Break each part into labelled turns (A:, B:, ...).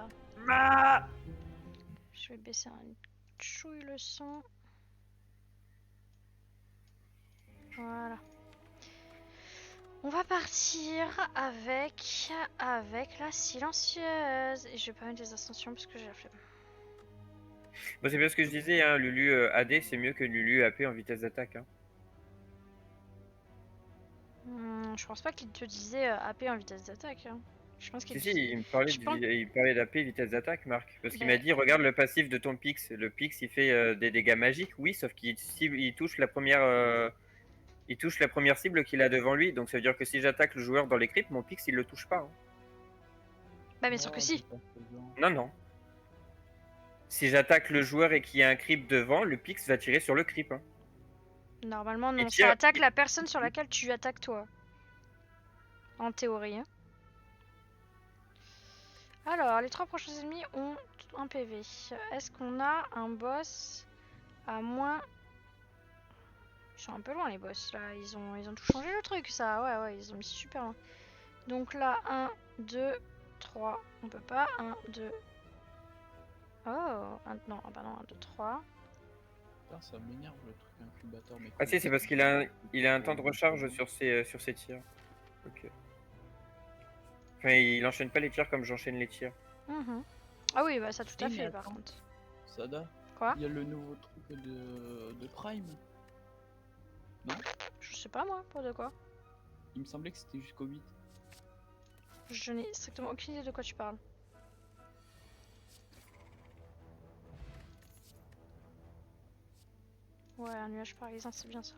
A: dégâts.
B: Ah,
A: Je vais baisser un chouille le son. Voilà. On va partir avec la silencieuse. Et je vais pas mettre les ascensions parce que j'ai la flemme.
B: bon, c'est bien ce que je disais, hein, Lulu AD c'est mieux que Lulu AP en vitesse d'attaque. Hein.
A: Je pense pas qu'il te disait AP en vitesse d'attaque. Hein. Je pense qu'il
B: Si,
A: te
B: si,
A: disait... Je pense...
B: il parlait d'AP vitesse d'attaque, Marc. Parce qu'il m'a
A: Ben,
B: dit, regarde le passif de ton Pix. Le Pix, il fait des dégâts magiques, oui, sauf il touche la première, il touche la première cible qu'il a devant lui. Donc ça veut dire que si j'attaque le joueur dans les cryptes, mon Pix, il le touche pas. Hein.
A: bah bien sûr que si.
B: Non, non. Si j'attaque le joueur et qu'il y a un creep devant, le Pix va tirer sur le creep. Hein.
A: Normalement
B: Il
A: non, ça
B: tire.
A: attaque la personne sur laquelle tu attaques toi. En théorie. Hein. Alors, les 3 prochains ennemis ont un PV. Est-ce qu'on a un boss à moins... Ils sont un peu loin les boss là, ils ont tout changé le truc ça, ouais, ils ont mis super loin. Donc là, 1, 2, 3, on peut pas, 1, 2... Oh, non, ah bah non, 1, 2, 3.
C: Putain, ça m'énerve le truc incubateur. Mais
B: Ah si, c'est parce qu'il a, il a un temps de recharge sur ses tirs. Ok. Enfin, il enchaîne pas les tirs comme j'enchaîne les tirs.
A: Ah oui, bah ça tout à
C: mais
A: fait par
C: attends.
A: contre.
C: Sada,
A: Quoi?
C: il y a le nouveau truc de Prime. Non?
A: Je sais pas moi, pour de quoi.
C: Il me semblait que c'était jusqu'au 8.
A: Je n'ai strictement aucune idée de quoi tu parles. Ouais, un nuage paralysant, c'est bien ça.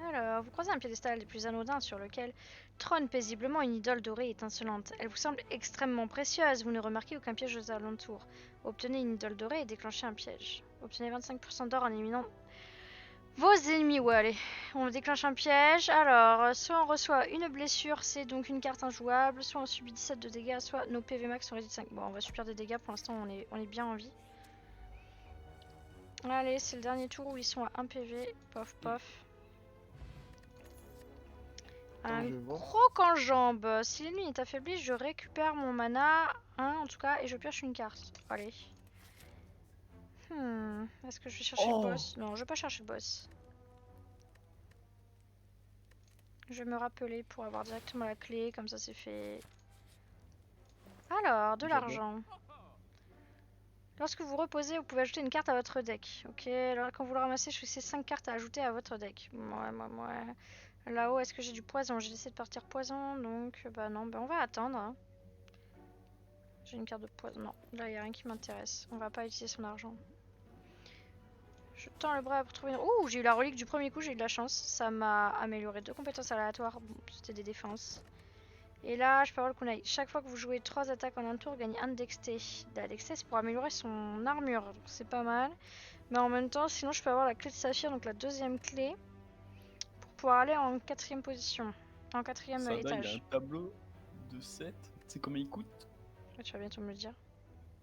A: Alors, vous croisez un piédestal des plus anodins sur lequel trône paisiblement une idole dorée étincelante. Elle vous semble extrêmement précieuse, vous ne remarquez aucun piège aux alentours. Obtenez une idole dorée et déclenchez un piège. Obtenez 25% d'or en éliminant vos ennemis. Ouais, allez, on déclenche un piège. Alors, soit on reçoit une blessure, c'est donc une carte injouable, soit on subit 17 de dégâts, soit nos PV max sont réduits de 5. Bon, on va subir des dégâts, pour l'instant on est bien en vie. Allez, c'est le dernier tour où ils sont à 1 PV. Pof, pof. Un croc en jambe. Si l'ennemi est affaibli, je récupère mon mana, en tout cas, et je pioche une carte. Allez. Est-ce que je vais chercher le boss? Non, je vais pas chercher le boss. Je vais me rappeler pour avoir directement la clé, comme ça c'est fait. Alors, de l'argent. Lorsque vous reposez, vous pouvez ajouter une carte à votre deck. Ok, alors quand vous le ramassez, choisissez 5 cartes à ajouter à votre deck. Ouais. Là-haut, est-ce que j'ai du poison? J'ai décidé de partir poison, donc bah non, bah on va attendre. Hein. J'ai une carte de poison. Non, là il n'y a rien qui m'intéresse. On va pas utiliser son argent. Je tends le bras pour trouver... Ouh, j'ai eu la relique du premier coup, j'ai eu de la chance. Ça m'a amélioré 2 compétences aléatoires. Bon, c'était des défenses. Et là, je peux avoir le kunai. Chaque fois que vous jouez 3 attaques en un tour, gagnez 1 de dexté. La dexté, c'est pour améliorer son armure. Donc c'est pas mal. Mais en même temps, sinon, je peux avoir la clé de saphir, donc la deuxième clé. Pour pouvoir aller en 4ème position. En 4ème étage.
C: Il a un tableau de 7. C'est combien il coûte?
A: Tu vas bientôt me le dire.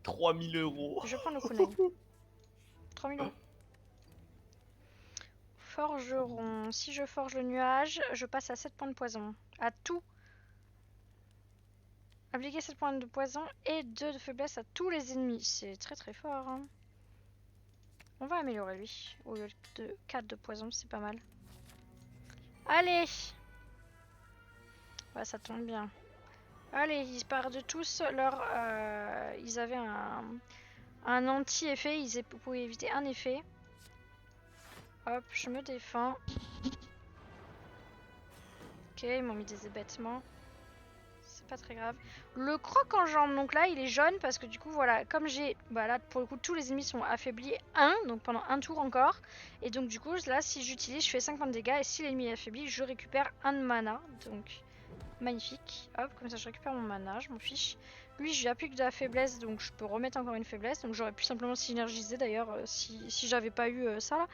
C: 3000 €.
A: Je prends le kunai. 3000 €. Forgeron. Si je forge le nuage, je passe à 7 points de poison. À tout. Appliquer 7 points de poison et 2 de faiblesse à tous les ennemis. C'est très très fort. Hein. On va améliorer lui. Au lieu de 4 de poison, c'est pas mal. Allez! Ouais, ça tombe bien. Allez, ils perdent tous leur... ils avaient un anti-effet. Ils pouvaient éviter un effet. Hop, je me défends. Ok, ils m'ont mis des hébétements. C'est pas très grave. Le croc en jambe, donc là il est jaune parce que du coup voilà, comme j'ai, bah là pour le coup tous les ennemis sont affaiblis 1, donc pendant un tour encore. Et donc du coup là si j'utilise je fais 5 points de dégâts et si l'ennemi est affaibli je récupère 1 de mana. Donc magnifique, hop comme ça je récupère mon mana, je m'en fiche. Lui je lui applique de la faiblesse donc je peux remettre encore une faiblesse. Donc j'aurais pu simplement synergiser d'ailleurs si j'avais pas eu ça là.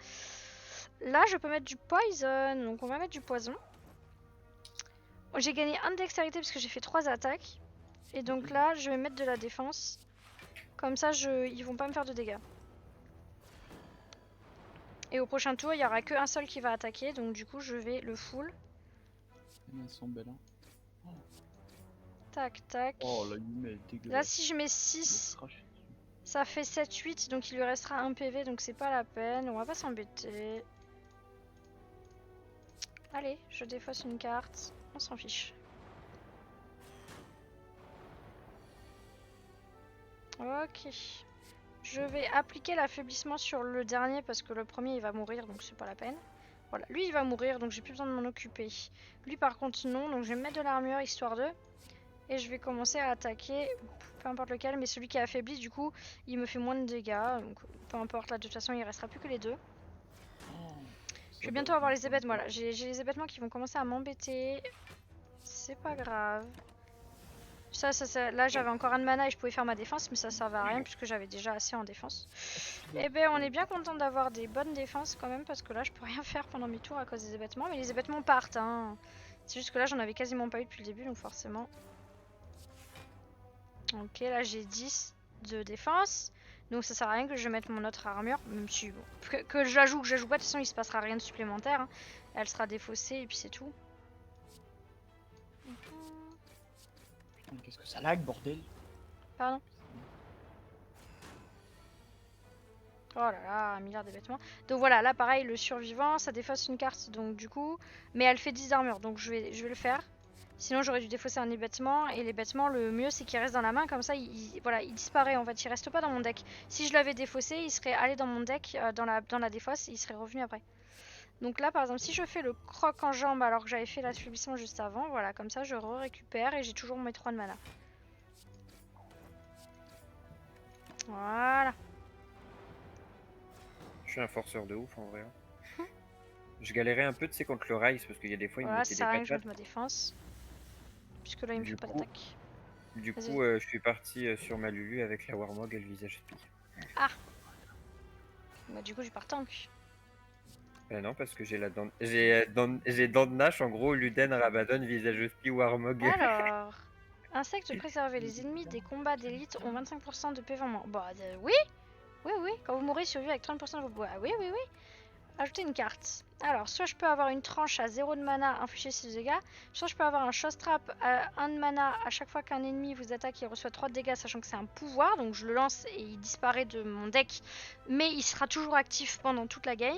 A: Là je peux mettre du poison, donc on va mettre du poison. J'ai gagné 1 de dextérité parce que j'ai fait 3 attaques. Et donc là, je vais mettre de la défense. Comme ça, ils vont pas me faire de dégâts. Et au prochain tour, il n'y aura qu'un seul qui va attaquer. Donc du coup, je vais le full.
C: Elles sont belles. Hein.
A: Tac, tac.
C: Oh, la Yume est dégueulasse.
A: Là, si je mets
C: Elle
A: 6,
C: crache dessus.
A: ça fait 7, 8, donc il lui restera un PV, donc c'est pas la peine. On va pas s'embêter. Allez, je défausse une carte. On s'en fiche. Ok. Je vais appliquer l'affaiblissement sur le dernier parce que le premier il va mourir, donc c'est pas la peine. Voilà, lui il va mourir, donc j'ai plus besoin de m'en occuper. Lui par contre non, donc je vais me mettre de l'armure histoire de. Et je vais commencer à attaquer, peu importe lequel, mais celui qui est affaibli du coup il me fait moins de dégâts, donc peu importe, là de toute façon il restera plus que les deux.
C: Oh,
A: Je vais bientôt avoir les hébétements, voilà, j'ai les hébétements qui vont commencer à m'embêter. C'est pas grave. Ça, là j'avais encore un de mana et je pouvais faire ma défense, mais ça servait à rien puisque j'avais déjà assez en défense. Et ben on est bien content d'avoir des bonnes défenses quand même parce que là je peux rien faire pendant mes tours à cause des hébétements, mais les hébétements partent hein. C'est juste que là j'en avais quasiment pas eu depuis le début donc forcément. Ok, là j'ai 10 de défense, donc ça sert à rien que je mette mon autre armure, même si bon, que je la joue ou que je la joue pas, de toute façon il se passera rien de supplémentaire, hein. Elle sera défaussée et puis c'est tout.
C: Putain, qu'est-ce que ça lag, bordel.
A: Pardon. Oh là là, un milliard de vêtements. Donc voilà, là pareil, le survivant, ça défausse une carte, donc du coup, mais elle fait 10 d'armure, donc je vais le faire. Sinon j'aurais dû défausser un hébétement, et l'hébétement, le mieux c'est qu'il reste dans la main, comme ça voilà, il disparaît en fait, il reste pas dans mon deck. Si je l'avais défaussé, il serait allé dans mon deck, dans la défausse, et il serait revenu après. Donc là par exemple, si je fais le croc en jambe alors que j'avais fait l'affaiblissement juste avant, voilà, comme ça je récupère et j'ai toujours mes 3 de mana. Voilà.
B: Je suis un forceur de ouf en vrai. Je galérais un peu, tu sais, contre le Rise parce qu'il y a des fois il me
A: Voilà,
B: mettait
A: ça sert
B: des
A: à rien que je
B: patates.
A: mette ma défense. Puisque là il me fait
B: Du
A: pas
B: coup,
A: d'attaque.
B: du
A: Vas-y.
B: coup je suis parti sur ma Lulu avec la Warmog et le visage spi.
A: Ah. Bah du coup j'ai pas tank.
B: Non, parce que j'ai j'ai dent de Nash, en gros, Luden, Rabadon, visage spi, Warmog.
A: Alors. Insectes préservés. Les ennemis des combats d'élite ont 25% de PV en moins. Bah oui. Oui, oui. Quand vous mourrez, survivez avec 30% de vos... Ah, oui, oui, oui. Ajouter une carte. Alors, soit je peux avoir une tranche à 0 de mana, infliger 6 dégâts. Soit je peux avoir un Shock Trap à 1 de mana. À chaque fois qu'un ennemi vous attaque, il reçoit 3 de dégâts, sachant que c'est un pouvoir. Donc je le lance et il disparaît de mon deck. Mais il sera toujours actif pendant toute la game.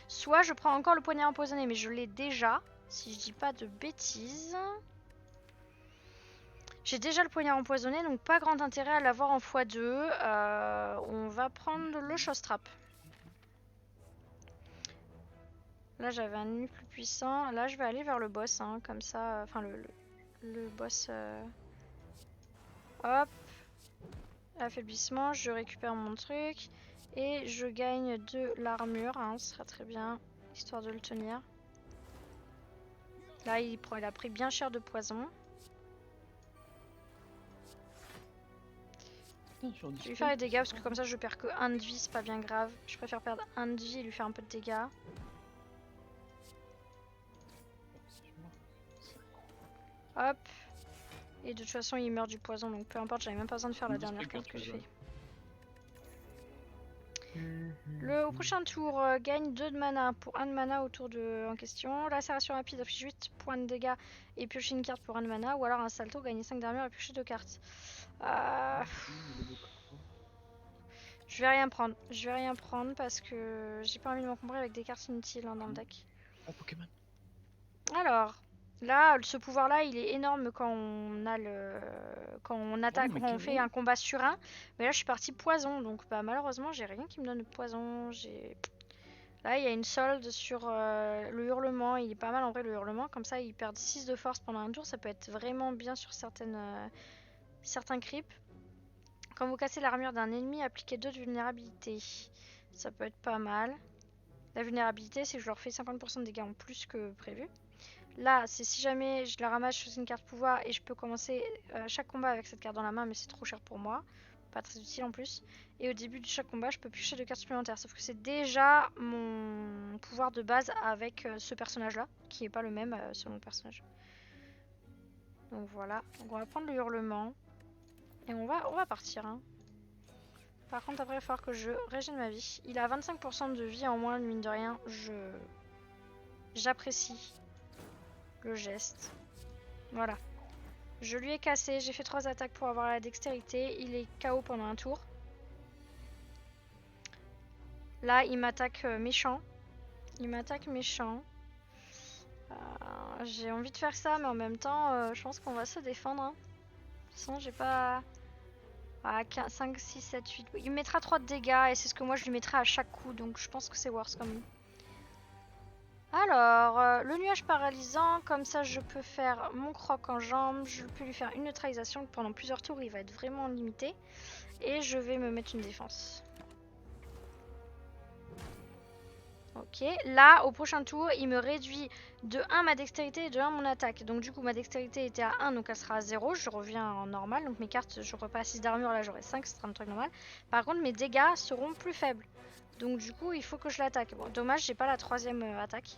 A: Soit je prends encore le poignard empoisonné, mais je l'ai déjà. Si je dis pas de bêtises. J'ai déjà le poignard empoisonné, donc pas grand intérêt à l'avoir en x2. On va prendre le Shock Trap. Là j'avais un ennemi plus puissant. Là je vais aller vers le boss, hein, comme ça. Enfin le boss. Hop. Affaiblissement, je récupère mon truc. Et je gagne de l'armure, hein, ce sera très bien. Histoire de le tenir. Là il a pris bien cher de poison.
C: Putain,
A: Je vais lui faire les dégâts parce que comme ça je perds que 1 de vie, c'est pas bien grave. Je préfère perdre 1 de vie et lui faire un peu de dégâts. Hop. Et de toute façon il meurt du poison donc peu importe, j'avais même pas besoin de faire la dernière carte que je fais. Le prochain tour gagne 2 de mana pour 1 de mana au tour en question. Lacération rapide affiche 8 points de dégâts et piocher une carte pour 1 de mana. Ou alors un salto, gagner 5 d'armure et piocher 2 cartes. Je vais rien prendre. Je vais rien prendre parce que j'ai pas envie de m'encombrer avec des cartes inutiles hein, dans le deck.
C: Oh, Pokémon.
A: Alors, là, ce pouvoir-là, il est énorme quand on a quand on attaque, quand on fait un combat sur 1. Mais là, je suis partie poison, donc bah, malheureusement, j'ai rien qui me donne de poison. Là, il y a une solde sur le hurlement. Il est pas mal en vrai, le hurlement. Comme ça, il perd 6 de force pendant un tour. Ça peut être vraiment bien sur certains creeps. Quand vous cassez l'armure d'un ennemi, appliquez 2 de vulnérabilité. Ça peut être pas mal. La vulnérabilité, c'est que je leur fais 50% de dégâts en plus que prévu. Là, c'est si jamais je la ramasse, je fais une carte pouvoir et je peux commencer chaque combat avec cette carte dans la main, mais c'est trop cher pour moi. Pas très utile en plus. Et au début de chaque combat, je peux piocher 2 cartes supplémentaires. Sauf que c'est déjà mon pouvoir de base avec ce personnage-là, qui n'est pas le même selon le personnage. Donc voilà. Donc on va prendre le hurlement. Et on va partir. Hein. Par contre, après, il va falloir que je régène ma vie. Il a 25% de vie en moins, mine de rien. J'apprécie. le geste. Voilà. Je lui ai cassé, j'ai fait 3 attaques pour avoir la dextérité. Il est KO pendant un tour. Là, il m'attaque méchant. Il m'attaque méchant. J'ai envie de faire ça, mais en même temps, je pense qu'on va se défendre. Hein. De toute façon, j'ai pas... Ah, 15, 5, 6, 7, 8... Il me mettra 3 de dégâts, et c'est ce que moi je lui mettrai à chaque coup, donc je pense que c'est worse quand même. Alors, le nuage paralysant, comme ça je peux faire mon croc en jambe, je peux lui faire une neutralisation pendant plusieurs tours, il va être vraiment limité. Et je vais me mettre une défense. Ok, là au prochain tour, il me réduit de 1 ma dextérité et de 1 mon attaque. Donc du coup ma dextérité était à 1, donc elle sera à 0, je reviens en normal. Donc mes cartes, je repasse 6 d'armure, là j'aurai 5, ce sera un truc normal. Par contre mes dégâts seront plus faibles. Donc du coup il faut que je l'attaque. Bon, dommage, j'ai pas la 3ème attaque.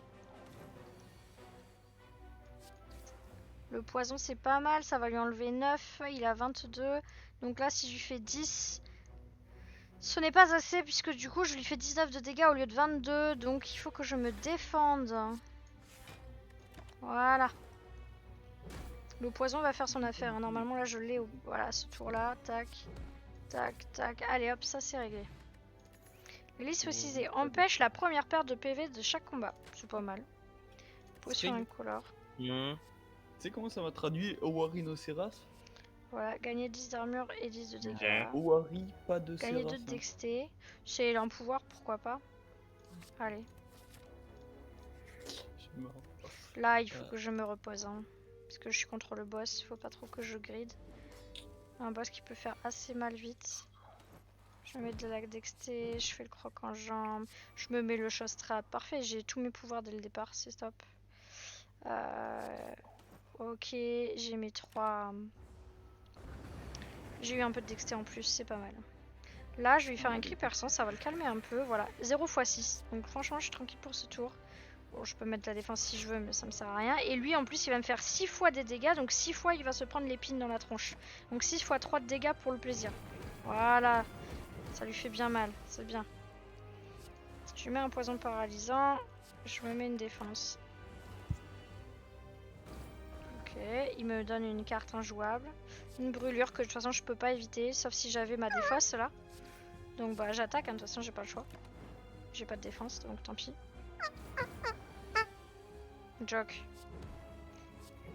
A: Le poison c'est pas mal, ça va lui enlever 9, il a 22. Donc là si je lui fais 10, ce n'est pas assez puisque du coup je lui fais 19 de dégâts au lieu de 22. Donc il faut que je me défende. Voilà. Le poison va faire son affaire. Hein. Normalement là je l'ai au... Voilà, ce tour là. Tac, tac, tac. Allez hop, ça c'est réglé. Glisse faucisé empêche la première perte de PV de chaque combat. C'est pas mal. Potion incolore.
B: Mmh.
C: Tu sais comment ça m'a traduit Owarinoceras?
A: Voilà, gagner 10 d'armure et 10 de dégâts.
C: Owari, pas de
A: Gagner 2
C: Ceras.
A: de dexté. C'est un pouvoir, pourquoi pas. Allez.
C: C'est marrant.
A: Là, il faut que je me repose. Hein. Parce que je suis contre le boss, il faut pas trop que je grid. Un boss qui peut faire assez mal vite. Je me mets de la dexté, je fais le croc en jambe, je me mets le show trap. Parfait, j'ai tous mes pouvoirs dès le départ, c'est top. Ok, j'ai mes 3. J'ai eu un peu de dexté en plus, c'est pas mal. Là, je vais lui faire un cri perçant, ça va le calmer un peu. Voilà, 0 x 6. Donc franchement, je suis tranquille pour ce tour. Bon, je peux mettre de la défense si je veux, mais ça me sert à rien. Et lui, en plus, il va me faire 6 fois des dégâts. Donc 6 fois, il va se prendre l'épine dans la tronche. Donc 6 x 3 de dégâts pour le plaisir. Voilà. Ça lui fait bien mal, c'est bien. Je lui mets un poison paralysant. Je me mets une défense. Ok, il me donne une carte injouable. Une brûlure que de toute façon je peux pas éviter. Sauf si j'avais ma défausse là. Donc bah j'attaque, hein, de toute façon j'ai pas le choix. J'ai pas de défense, donc tant pis. Joke.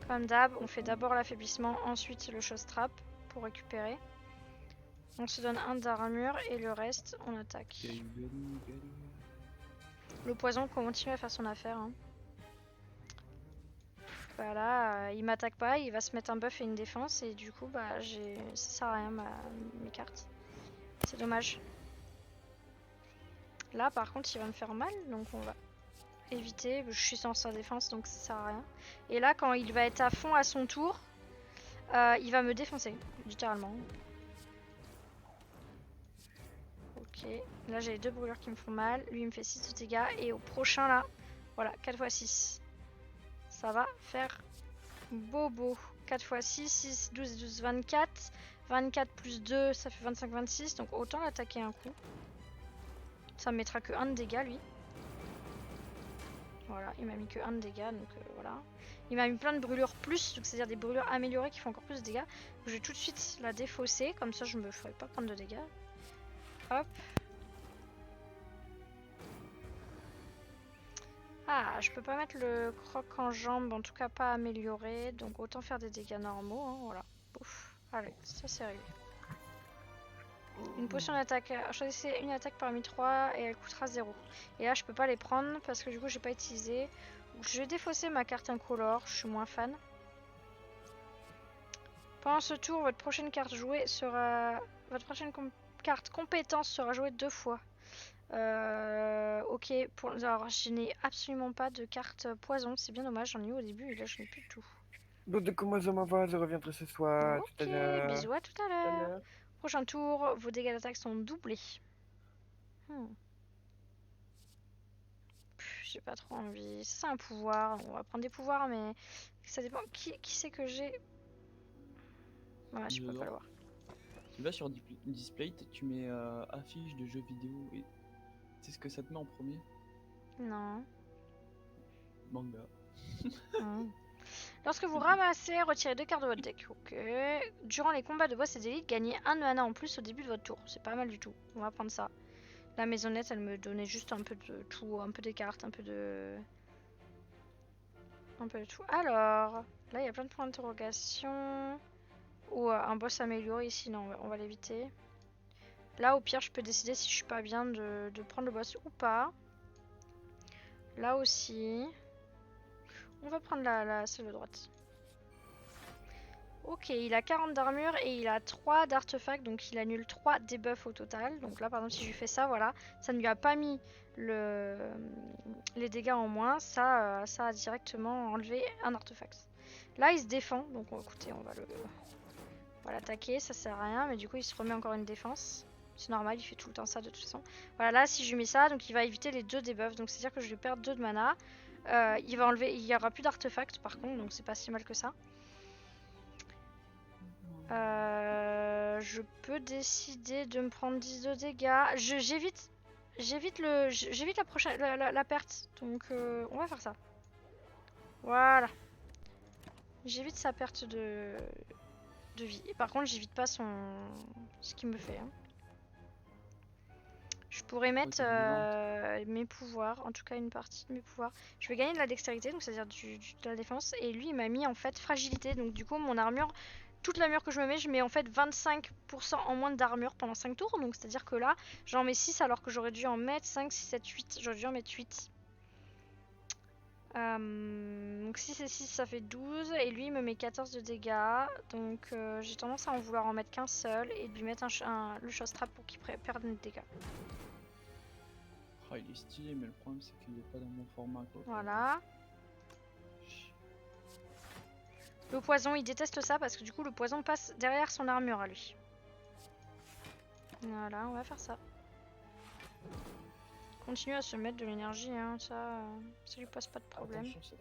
A: Comme d'hab, on fait d'abord l'affaiblissement, ensuite le show trap pour récupérer. On se donne 1 d'armure et le reste on attaque. Le poison continue à faire son affaire. Hein. Voilà, il m'attaque pas, il va se mettre un buff et une défense et du coup bah ça sert à rien mes cartes. C'est dommage. Là par contre il va me faire mal donc on va éviter. Je suis sans sa défense donc ça sert à rien. Et là quand il va être à fond à son tour, il va me défoncer, littéralement. Ok, là j'ai les 2 brûlures qui me font mal. Lui il me fait 6 de dégâts et au prochain là, voilà, 4 x 6. Ça va faire bobo. 4 x 6, 6, 12, 12, 24. 24 plus 2, ça fait 25, 26. Donc autant l'attaquer un coup. Ça me mettra que 1 de dégâts lui. Voilà, il m'a mis que 1 de dégâts, donc voilà. Il m'a mis plein de brûlures plus, donc c'est-à-dire des brûlures améliorées qui font encore plus de dégâts. Donc, je vais tout de suite la défausser, comme ça je me ferai pas prendre de dégâts. Hop. Ah, je peux pas mettre le croc en jambe, en tout cas pas amélioré, donc autant faire des dégâts normaux, hein, voilà. Ouf, allez, ça c'est réglé. Une potion d'attaque, choisissez une attaque parmi 3 et elle coûtera 0. Et là je peux pas les prendre parce que du coup j'ai pas utilisé. Je vais défausser ma carte incolore, je suis moins fan. Pendant ce tour, votre prochaine carte jouée sera... Votre prochaine carte compétence sera jouée 2 fois. Ok, alors je n'ai absolument pas de carte poison, c'est bien dommage, j'en ai eu au début et là je n'ai plus de tout.
B: Donc de comment ça va, je reviendrai ce soir.
A: Ok,
B: Tout à l'heure.
A: bisous à tout à l'heure. Prochain tour, vos dégâts d'attaque sont doublés. J'ai pas trop envie. Ça, c'est un pouvoir. On va prendre des pouvoirs, mais ça dépend. Qui c'est que j'ai? Ouais, je peux pas le voir.
C: Tu vas sur Display, tu mets affiche de jeux vidéo et c'est ce que ça te met en premier?
A: Non.
C: Manga.
A: Lorsque vous ramassez, retirez 2 cartes de votre deck. Ok. Durant les combats de boss et d'élite, gagnez 1 mana en plus au début de votre tour. C'est pas mal du tout. On va prendre ça. La maisonnette, elle me donnait juste un peu de tout, un peu des cartes, un peu de tout. Alors, là il y a plein de points d'interrogation. Ou un boss amélioré ici, non, on va l'éviter. Là au pire je peux décider si je suis pas bien de prendre le boss ou pas. Là aussi. On va prendre celle de droite. Ok, il a 40 d'armure et il a 3 d'artefacts, donc il annule 3 debuffs au total. Donc là par exemple si je lui fais ça, voilà, ça ne lui a pas mis les dégâts en moins, ça a directement enlevé un artefact. Là il se défend, donc écoutez on va l'attaquer, ça sert à rien, mais du coup il se remet encore une défense. C'est normal, il fait tout le temps ça de toute façon. Voilà, là si je lui mets ça, donc il va éviter les 2 debuffs, donc c'est à dire que je vais perdre 2 de mana. Il va enlever, il n'y aura plus d'artefacts par contre, donc c'est pas si mal que ça. Je peux décider de me prendre 10 de dégâts. J'évite la perte. Donc on va faire ça. Voilà. J'évite sa perte de vie. Et par contre, j'évite pas ce qu'il me fait. Hein. Je pourrais mettre mes pouvoirs, en tout cas une partie de mes pouvoirs. Je vais gagner de la dextérité, donc c'est-à-dire de la défense. Et lui, il m'a mis en fait fragilité. Donc du coup, mon armure, toute l'armure que je mets en fait 25% en moins d'armure pendant 5 tours. Donc c'est-à-dire que là, j'en mets 6 alors que j'aurais dû en mettre 5, 6, 7, 8. J'aurais dû en mettre 8. Donc 6 et 6, ça fait 12. Et lui, il me met 14 de dégâts. Donc j'ai tendance à en vouloir en mettre qu'un seul. Et de lui mettre le Shock Trap pour qu'il perde des dégâts.
C: Ah, il est stylé, mais le problème c'est qu'il est pas dans mon format quoi.
A: Voilà. Le poison, il déteste ça parce que du coup le poison passe derrière son armure à lui. Voilà, on va faire ça. Continue à se mettre de l'énergie, hein, ça lui pose pas de problème.
C: Attention,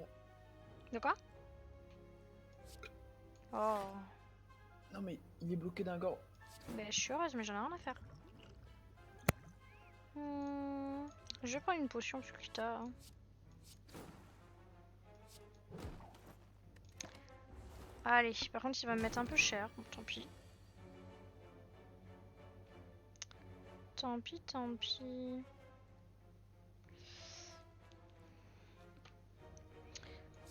A: de quoi? Oh.
C: Non mais il est bloqué d'un gore.
A: Ben je suis heureuse mais j'en ai rien à faire. Je vais prendre une potion plus que tard. Hein. Allez, par contre il va me mettre un peu cher, bon, tant pis. Tant pis, tant pis.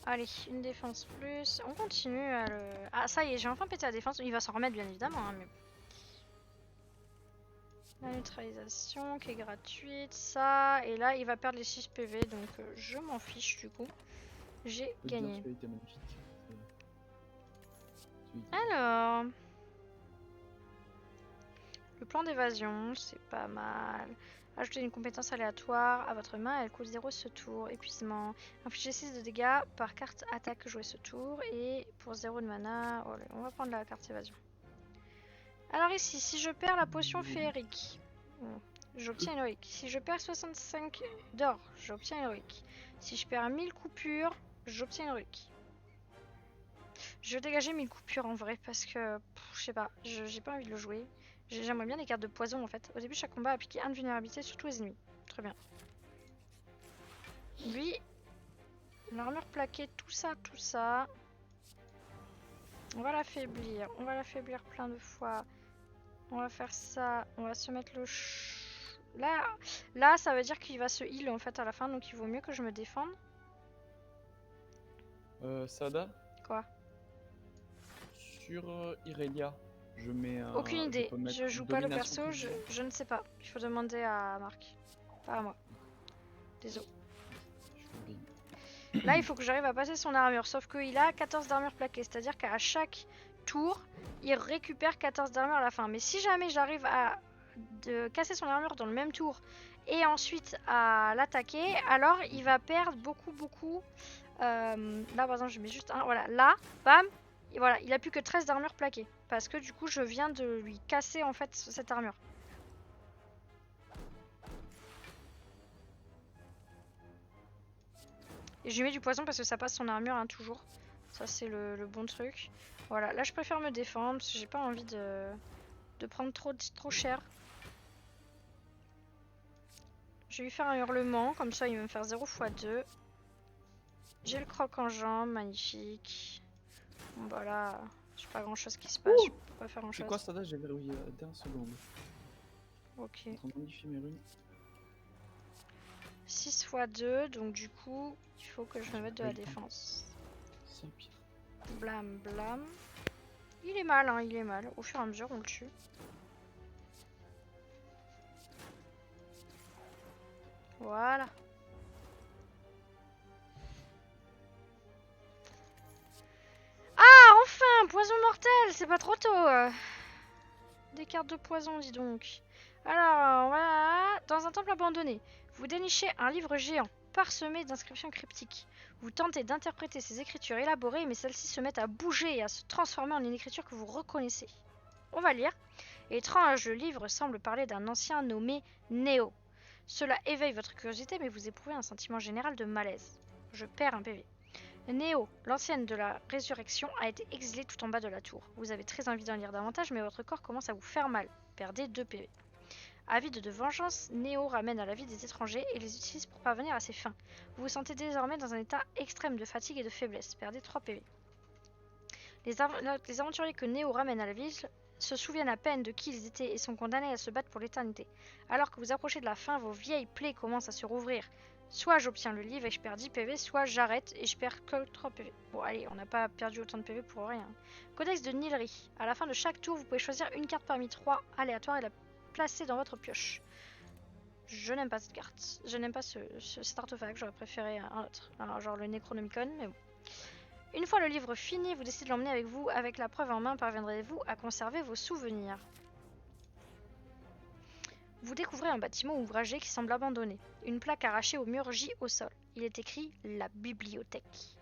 A: Allez, une défense plus. On continue à le... Ah ça y est, j'ai enfin pété la défense. Il va s'en remettre bien évidemment. Hein, mais... La neutralisation qui est gratuite. Ça. Et là, il va perdre les 6 PV. Donc je m'en fiche du coup. J'ai gagné. Alors... Le plan d'évasion, c'est pas mal. Ajoutez une compétence aléatoire à votre main, elle coûte 0 ce tour. Épuisement. Infligez 6 de dégâts par carte attaque jouée ce tour. Et pour 0 de mana, oh, on va prendre la carte évasion. Alors ici, si je perds la potion féerique, j'obtiens une héroïque. Si je perds 65 d'or, j'obtiens une héroïque. Si je perds 1000 coupures, j'obtiens une héroïque. Je vais dégager 1000 coupures en vrai parce que, je sais pas, j'ai pas envie de le jouer. J'aimerais bien des cartes de poison en fait. Au début, chaque combat applique 1 de vulnérabilité sur tous les ennemis. Très bien. Lui, l'armure plaquée, tout ça. On va l'affaiblir. On va l'affaiblir plein de fois. On va faire ça. On va se mettre le... Là, ça veut dire qu'il va se heal en fait à la fin. Donc il vaut mieux que je me défende.
C: Sada?
A: Quoi?
C: Sur Irelia, je mets un...
A: Aucune idée. Je joue pas le perso. Je ne sais pas. Il faut demander à Marc. Pas à moi. Désolé. Là, il faut que j'arrive à passer son armure. Sauf qu'il a 14 d'armure plaquée. C'est-à-dire qu'à chaque tour, il récupère 14 d'armure à la fin. Mais si jamais j'arrive à casser son armure dans le même tour et ensuite à l'attaquer, alors il va perdre beaucoup. Là, par exemple, je mets juste un. Voilà, là, bam. Et voilà, il a plus que 13 d'armure plaquée. Parce que du coup, je viens de lui casser en fait cette armure. Et je lui mets du poison parce que ça passe son armure, hein, toujours. Ça, c'est le bon truc. Voilà, là, je préfère me défendre parce que j'ai pas envie de prendre trop cher. Je vais lui faire un hurlement, comme ça, il va me faire 0 x 2. J'ai le croc en jambe, magnifique. Voilà, j'ai pas grand chose qui se passe, je peux pas faire grand
C: C'est
A: chose.
C: quoi ça là? J'ai verrouillé dernière seconde.
A: Ok.
C: Je suis en train de modifier mes runes.
A: 6 x 2, donc du coup, il faut que je me mette de la
C: J'ai pas eu le temps.
A: défense.
C: C'est pire.
A: Blam blam. Il est mal, hein, il est mal. Au fur et à mesure, on le tue. Voilà. Ah, enfin, poison mortel, c'est pas trop tôt. Des cartes de poison, dis donc. Alors, voilà. Dans un temple abandonné, vous dénichez un livre géant, parsemé d'inscriptions cryptiques. Vous tentez d'interpréter ces écritures élaborées, mais celles-ci se mettent à bouger et à se transformer en une écriture que vous reconnaissez. On va lire. Étrange, le livre semble parler d'un ancien nommé Néo. Cela éveille votre curiosité, mais vous éprouvez un sentiment général de malaise. Je perds un PV. Néo, l'ancienne de la résurrection, a été exilée tout en bas de la tour. Vous avez très envie d'en lire davantage, mais votre corps commence à vous faire mal. Perdez 2 PV. Avide de vengeance, Néo ramène à la vie des étrangers et les utilise pour parvenir à ses fins. Vous vous sentez désormais dans un état extrême de fatigue et de faiblesse. Perdez 3 PV. Les aventuriers que Néo ramène à la ville se souviennent à peine de qui ils étaient et sont condamnés à se battre pour l'éternité. Alors que vous approchez de la fin, vos vieilles plaies commencent à se rouvrir. Soit j'obtiens le livre et je perds 10 PV, soit j'arrête et je perds que 3 PV. Bon allez, on n'a pas perdu autant de PV pour rien. Codex de Nilri. À la fin de chaque tour, vous pouvez choisir une carte parmi 3 aléatoires et la placer dans votre pioche. Je n'aime pas cette carte. Je n'aime pas cet artefact, j'aurais préféré un autre. Alors, genre le Necronomicon, mais bon. Une fois le livre fini, vous décidez de l'emmener avec vous. Avec la preuve en main, parviendrez-vous à conserver vos souvenirs. Vous découvrez un bâtiment ouvragé qui semble abandonné. Une plaque arrachée au mur gît au sol. Il est écrit « La bibliothèque ».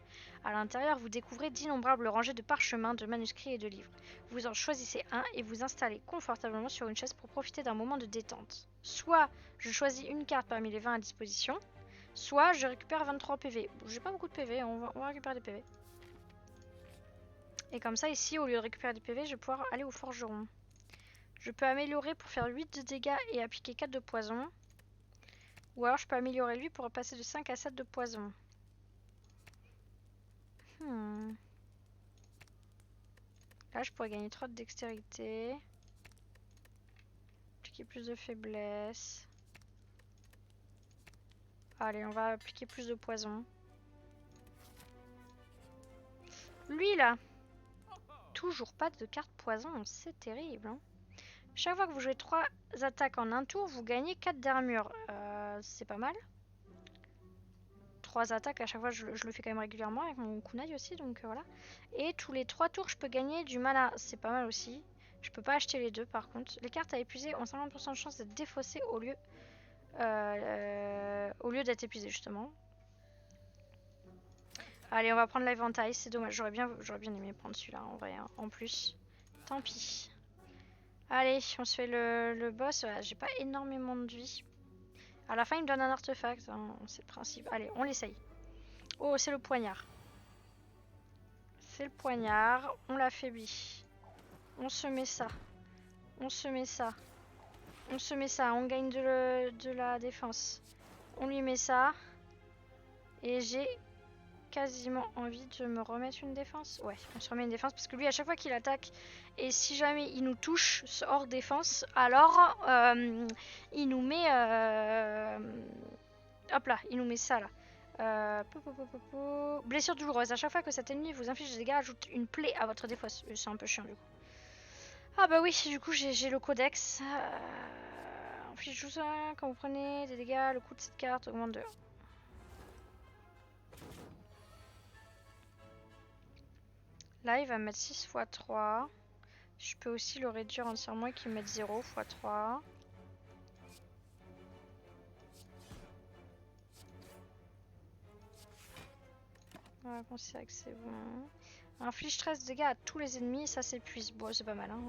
A: À l'intérieur, vous découvrez d'innombrables rangées de parchemins, de manuscrits et de livres. Vous en choisissez un et vous installez confortablement sur une chaise pour profiter d'un moment de détente. Soit je choisis une carte parmi les 20 à disposition, soit je récupère 23 PV. J'ai pas beaucoup de PV, on va récupérer des PV. Et comme ça, ici, au lieu de récupérer des PV, je vais pouvoir aller au forgeron. Je peux améliorer pour faire 8 de dégâts et appliquer 4 de poison. Ou alors je peux améliorer lui pour passer de 5 à 7 de poison. Là, je pourrais gagner 3 de dextérité. Appliquer plus de faiblesse. Allez, on va appliquer plus de poison. Lui, là. Toujours pas de carte poison, c'est terrible. Hein. Chaque fois que vous jouez 3 attaques en un tour, vous gagnez 4 d'armure. C'est pas mal. 3 attaques, à chaque fois je le fais quand même régulièrement avec mon kunai aussi, donc voilà. Et tous les 3 tours, je peux gagner du mana, c'est pas mal aussi. Je peux pas acheter les deux par contre. Les cartes à épuiser ont 50% de chance d'être défaussées au lieu d'être épuisées justement. Allez, on va prendre l'éventail, c'est dommage, j'aurais bien aimé prendre celui-là en vrai, hein. En plus. Tant pis. Allez, on se fait le boss, j'ai pas énormément de vie. À la fin, il me donne un artefact, hein. C'est le principe. Allez, on l'essaye. Oh, c'est le poignard. C'est le poignard, on l'affaiblit. On se met ça. On se met ça. On se met ça, on gagne de la défense. On lui met ça. Et j'ai quasiment envie de me remettre une défense. Ouais, on se remet une défense parce que lui, à chaque fois qu'il attaque, et si jamais il nous touche hors défense, alors il nous met... hop là, il nous met ça là. Blessure douloureuse. À chaque fois que cet ennemi vous inflige des dégâts, ajoute une plaie à votre défausse. C'est un peu chiant du coup. Ah bah oui, du coup j'ai le codex. Inflige tout ça quand vous prenez des dégâts. Le coût de cette carte augmente de... Là il va me mettre 6 x 3. Je peux aussi le réduire entièrement et qu'il me mette 0 x 3. On va considérer que c'est bon. Inflige 13 dégâts à tous les ennemis, ça s'épuise. Bon, c'est pas mal, hein.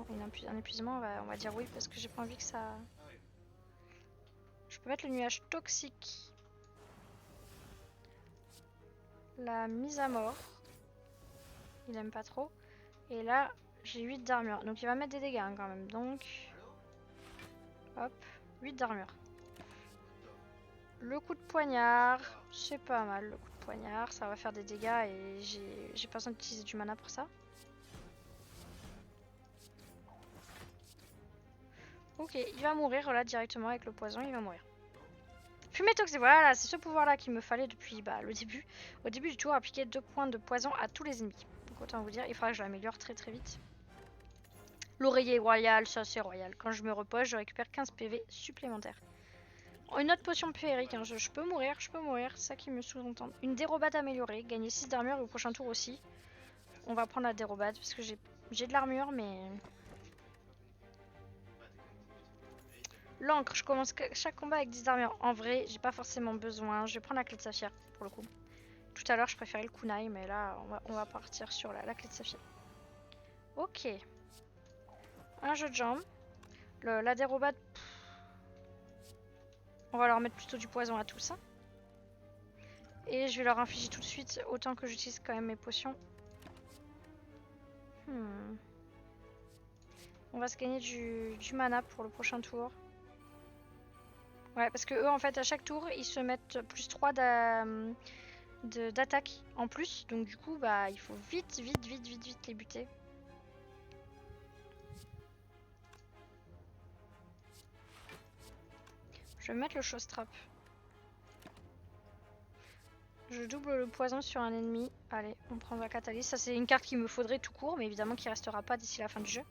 A: Un épuisement, on va dire oui, parce que j'ai pas envie que ça... Je peux mettre le nuage toxique. La mise à mort. Il aime pas trop. Et là, j'ai 8 d'armure. Donc il va mettre des dégâts hein, quand même. Donc... Hop, 8 d'armure. Le coup de poignard, c'est pas mal le coup de poignard. Ça va faire des dégâts et j'ai pas besoin d'utiliser du mana pour ça. Ok, il va mourir là directement avec le poison, il va mourir. Fumée toxique, voilà, c'est ce pouvoir là qu'il me fallait depuis le début. Au début du tour, appliquer 2 points de poison à tous les ennemis. Donc autant vous dire, il faudra que je l'améliore très très vite. L'oreiller royal, ça c'est royal. Quand je me repose, je récupère 15 PV supplémentaires. Une autre potion féerique, hein. Je peux mourir, c'est ça qui me sous-entend. Une dérobade améliorée, gagner 6 d'armure au prochain tour aussi. On va prendre la dérobade parce que j'ai de l'armure mais... L'encre, je commence chaque combat avec 10 d'armure. En vrai, j'ai pas forcément besoin. Je vais prendre la clé de saphir pour le coup. Tout à l'heure, je préférais le kunai, mais là, on va partir sur la clé de saphir. Ok. Un jeu de jambes. La dérobade, on va leur mettre plutôt du poison à tous. Hein. Et je vais leur infliger tout de suite, autant que j'utilise quand même mes potions. On va se gagner du mana pour le prochain tour. Ouais, parce que eux, en fait, à chaque tour, ils se mettent plus 3 d'attaque en plus. Donc du coup, il faut vite les buter. Je vais mettre le Show Trap. Je double le poison sur un ennemi. Allez, on prend la catalyse. Ça, c'est une carte qu'il me faudrait tout court, mais évidemment qui restera pas d'ici la fin du jeu.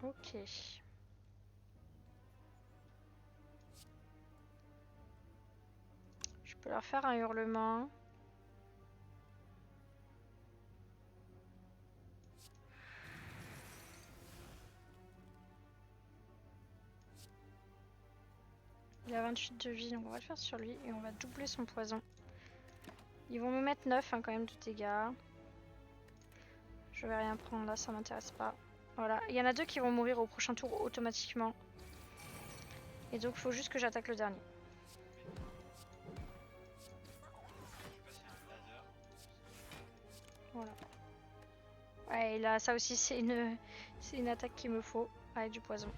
A: Ok. Je peux leur faire un hurlement. Il a 28 de vie, donc on va le faire sur lui et on va doubler son poison. Ils vont me mettre 9 quand même de dégâts. Je vais rien prendre là, ça m'intéresse pas. Voilà, il y en a 2 qui vont mourir au prochain tour automatiquement. Et donc il faut juste que j'attaque le dernier. Voilà. Ouais, et là ça aussi c'est une attaque qu'il me faut avec du poison.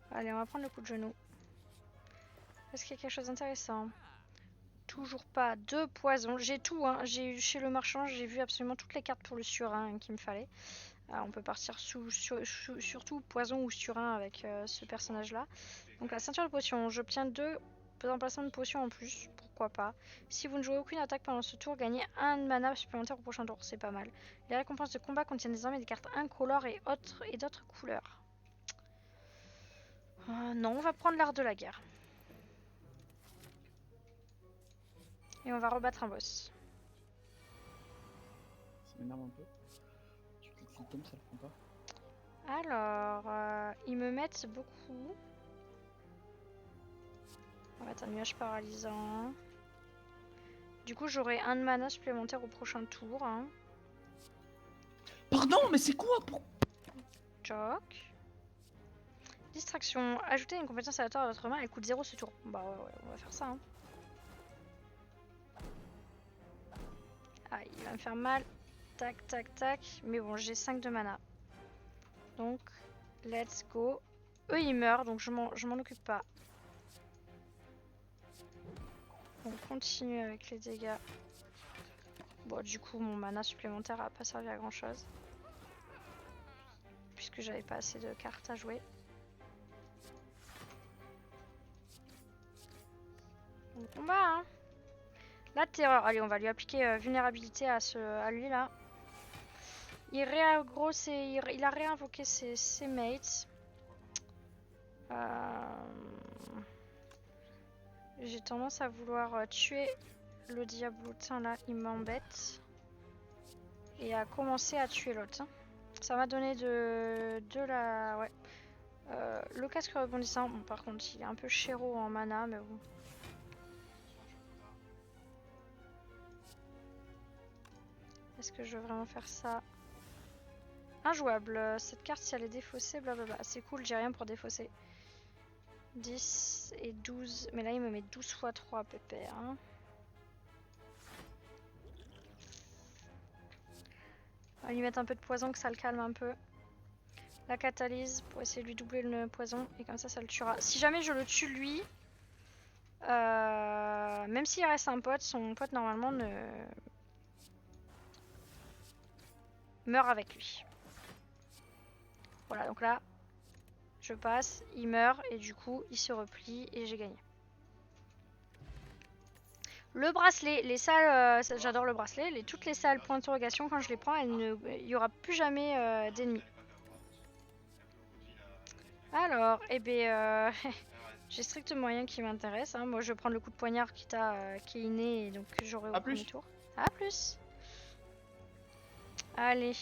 A: Allez, on va prendre le coup de genou. Est-ce qu'il y a quelque chose d'intéressant? Toujours pas de poison. J'ai tout, hein. J'ai eu chez le marchand, j'ai vu absolument toutes les cartes pour le surin qu'il me fallait. On peut partir surtout poison ou surin avec ce personnage-là. Donc la ceinture de potion, j'obtiens 2 emplacements de potions en plus, pourquoi pas. Si vous ne jouez aucune attaque pendant ce tour, gagnez 1 mana supplémentaire au prochain tour, c'est pas mal. Les récompenses de combat contiennent désormais des cartes incolores et d'autres couleurs. Non, on va prendre l'art de la guerre. Et on va rebattre un boss.
C: Ça m'énerve un peu. Tu cliques l'item, ça le prend pas.
A: Alors, ils me mettent beaucoup. On va mettre un nuage paralysant. Du coup, j'aurai 1 de mana supplémentaire au prochain tour. Hein.
C: Pardon, mais c'est quoi pour...
A: Jock. Distraction. Ajouter une compétence aléatoire à votre main, elle coûte 0 ce tour. Bah ouais, on va faire ça. Hein. Ah, il va me faire mal. Tac, tac, tac. Mais bon, j'ai 5 de mana. Donc, let's go. Eux, ils meurent, donc je m'en occupe pas. On continue avec les dégâts. Bon, du coup, mon mana supplémentaire a pas servi à grand chose. Puisque j'avais pas assez de cartes à jouer. Bon combat, hein. La terreur. Allez, on va lui appliquer vulnérabilité à lui là. Il a réinvoqué ses mates. J'ai tendance à vouloir tuer le diablotin là, il m'embête. Et à commencer à tuer l'autre. Hein. Ça m'a donné de la... Ouais. Le casque rebondissant, bon par contre il est un peu chéro en mana, mais bon. Est-ce que je veux vraiment faire ça? Injouable. Cette carte, si elle est défaussée, blablabla. C'est cool, j'ai rien pour défausser. 10 et 12. Mais là, il me met 12 x 3 pépère. Hein. On va lui mettre un peu de poison, que ça le calme un peu. La catalyse pour essayer de lui doubler le poison. Et comme ça le tuera. Si jamais je le tue lui, Même s'il reste un pote, son pote normalement ne meurt avec lui. Voilà, donc là, je passe, il meurt et du coup, il se replie et j'ai gagné. Le bracelet, les salles, j'adore le bracelet, toutes les salles point d'interrogation, quand je les prends, il n'y aura plus jamais d'ennemis. Alors, eh bien, j'ai strictement rien qui m'intéresse. Hein. Moi, je vais prendre le coup de poignard qui est inné et donc j'aurai au premier tour. A plus. Allez.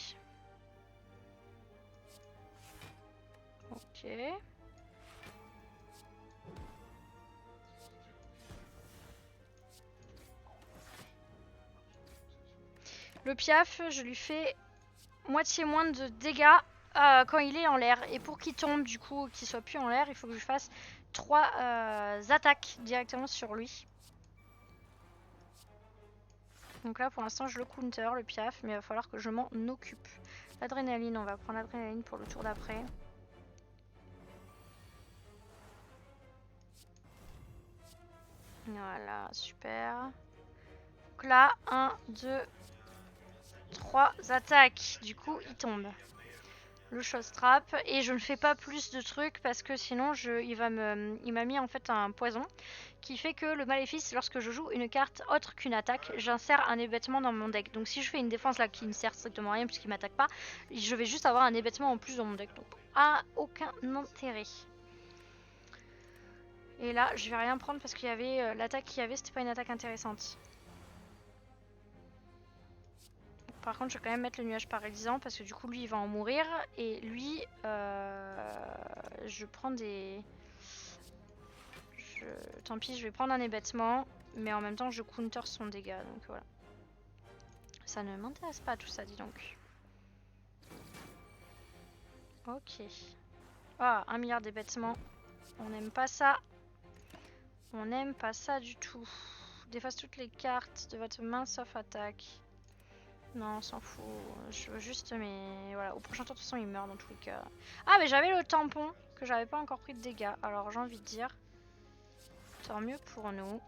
A: Ok. Le piaf, je lui fais moitié moins de dégâts quand il est en l'air. Et pour qu'il tombe, du coup, qu'il soit plus en l'air, il faut que je fasse 3 attaques directement sur lui. Donc là, pour l'instant, je le counter, le piaf, mais il va falloir que je m'en occupe. L'adrénaline, on va prendre l'adrénaline pour le tour d'après. Voilà, super. Donc là, 1, 2, 3 attaques. Du coup, il tombe. Le chose trap. Et je ne fais pas plus de trucs parce que sinon, il m'a mis en fait un poison qui fait que le maléfice, lorsque je joue une carte autre qu'une attaque, j'insère un hébétement dans mon deck. Donc si je fais une défense là qui ne sert strictement à rien puisqu'il m'attaque pas, je vais juste avoir un hébétement en plus dans mon deck. Donc aucun intérêt. Et là, je vais rien prendre parce qu'il y avait l'attaque qu'il y avait, c'était pas une attaque intéressante. Par contre, je vais quand même mettre le nuage paralysant parce que du coup, lui, il va en mourir. Et lui, je prends des... Tant pis, je vais prendre un hébétement. Mais en même temps, je counter son dégât. Donc voilà. Ça ne m'intéresse pas tout ça, dis donc. Ok. Ah, 1 milliard d'hébétements. On n'aime pas ça. On n'aime pas ça du tout. Déface toutes les cartes de votre main sauf attaque. Non, on s'en fout. Je veux juste, mais voilà. Au prochain tour, de toute façon, il meurt dans tous les cas. Ah, mais j'avais le tampon que j'avais pas encore pris de dégâts. Alors, j'ai envie de dire, tant mieux pour nous.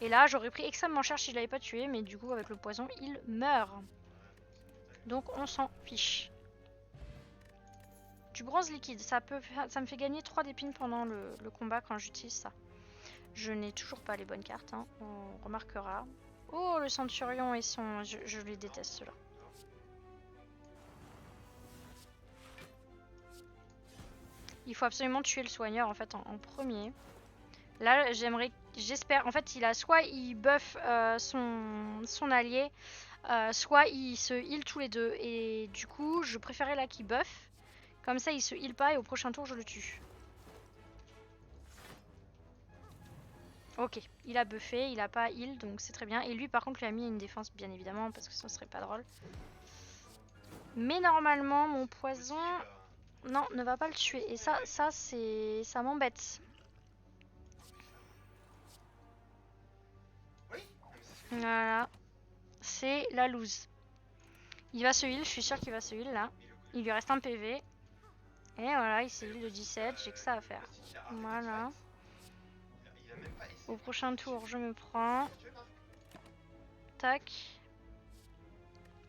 A: Et là, j'aurais pris extrêmement cher si je l'avais pas tué, mais du coup, avec le poison, il meurt. Donc, on s'en fiche. Du bronze liquide, ça me fait gagner 3 d'épines pendant le combat quand j'utilise ça. Je n'ai toujours pas les bonnes cartes, hein, on remarquera. Oh, le centurion et son... Je les déteste, ceux-là. Il faut absolument tuer le soigneur, en fait, en premier. Là, j'espère... En fait, soit il buff son allié, soit il se heal tous les deux. Et du coup, je préférais là qu'il buff. Comme ça, il se heal pas et au prochain tour, je le tue. Ok, il a buffé, il a pas heal, donc c'est très bien. Et lui, par contre, lui a mis une défense, bien évidemment, parce que ce serait pas drôle. Mais normalement, mon poison, non, ne va pas le tuer. Et ça m'embête. Voilà, c'est la loose. Il va se heal, je suis sûre qu'il va se heal là. Il lui reste un PV. Et voilà, il s'est heal de 17, j'ai que ça à faire. Voilà. Au prochain tour, je me prends. Tac.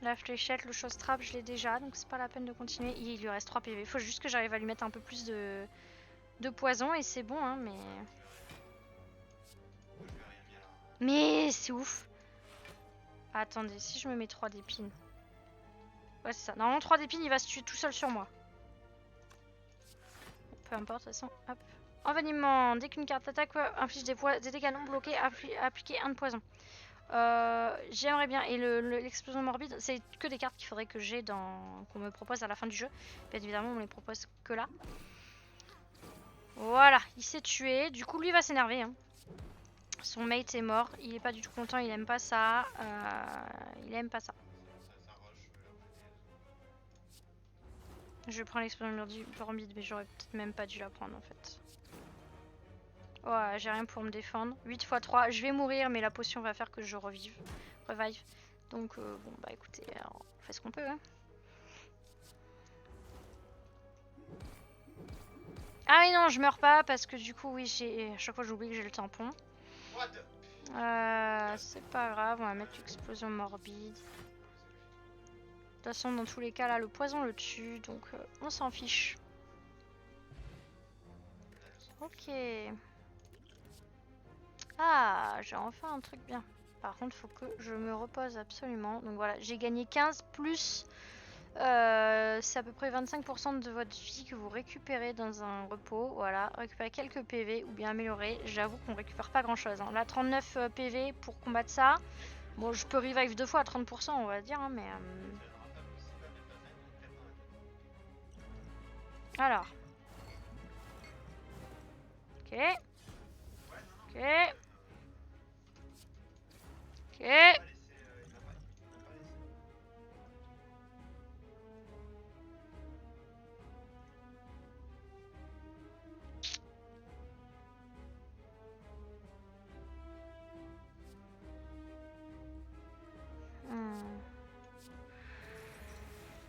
A: La fléchette, le chose trap, je l'ai déjà, donc c'est pas la peine de continuer. Il lui reste 3 PV. Faut juste que j'arrive à lui mettre un peu plus de poison et c'est bon, hein, mais... Mais c'est ouf. Attendez, si je me mets 3 d'épines. Ouais, c'est ça. Normalement, 3 d'épines, il va se tuer tout seul sur moi. Peu importe, de toute façon. Hop. Envenimement. Dès qu'une carte attaque inflige des dégâts non bloqués, appliquez 1 de poison. J'aimerais bien. Et l'explosion morbide, c'est que des cartes qu'il faudrait que j'ai qu'on me propose à la fin du jeu. Bien évidemment, on me les propose que là. Voilà, il s'est tué. Du coup, lui va s'énerver. Hein. Son mate est mort. Il est pas du tout content. Il aime pas ça. Il aime pas ça. Je prends l'explosion morbide, mais j'aurais peut-être même pas dû la prendre en fait. Ouais, j'ai rien pour me défendre. 8 x 3, je vais mourir, mais la potion va faire que je revive. Donc, bon, bah écoutez, on fait ce qu'on peut. Hein. Ah oui non, je meurs pas parce que du coup, oui, à chaque fois j'oublie que j'ai le tampon. C'est pas grave, on va mettre l'explosion morbide. De toute façon, dans tous les cas, là, le poison le tue, donc on s'en fiche. Ok. Ah, j'ai enfin un truc bien. Par contre, faut que je me repose absolument. Donc voilà, j'ai gagné 15 plus... c'est à peu près 25% de votre vie que vous récupérez dans un repos. Voilà, récupérer quelques PV ou bien améliorer. J'avoue qu'on récupère pas grand chose. Hein. Là, 39 PV pour combattre ça. Bon, je peux revive 2 fois à 30%, on va dire, hein, mais... Alors. Ok. Ok. Ok.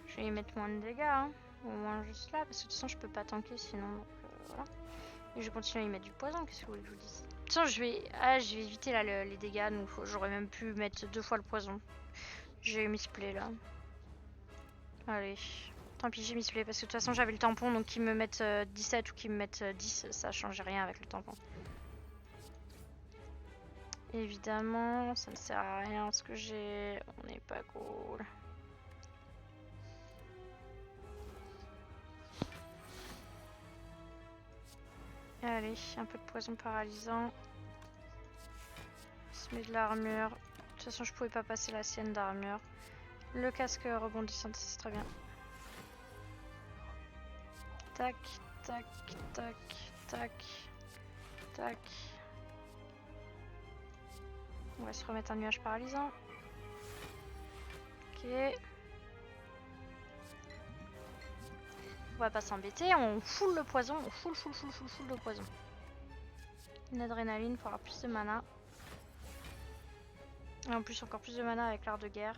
A: Je vais y mettre moins de dégâts, hein. Au moins juste là, parce que de toute façon je peux pas tanker sinon, donc voilà. Et je vais continuer à y mettre du poison, qu'est-ce que vous voulez que je vous dise? De toute façon je vais éviter là les dégâts, donc j'aurais même pu mettre 2 fois le poison. J'ai misplay là. Allez, tant pis j'ai misplay, parce que de toute façon j'avais le tampon, donc qu'ils me mettent 17 ou qu'ils me mettent 10, ça change rien avec le tampon. Évidemment, ça ne sert à rien ce que j'ai, on n'est pas cool. Allez, un peu de poison paralysant. Se met de l'armure. De toute façon, je pouvais pas passer la sienne d'armure. Le casque rebondissant, c'est très bien. Tac, tac, tac, tac, tac. On va se remettre un nuage paralysant. Ok. On va pas s'embêter, on full le poison, on full le poison. Une adrénaline pour avoir plus de mana. Et en plus encore plus de mana avec l'art de guerre.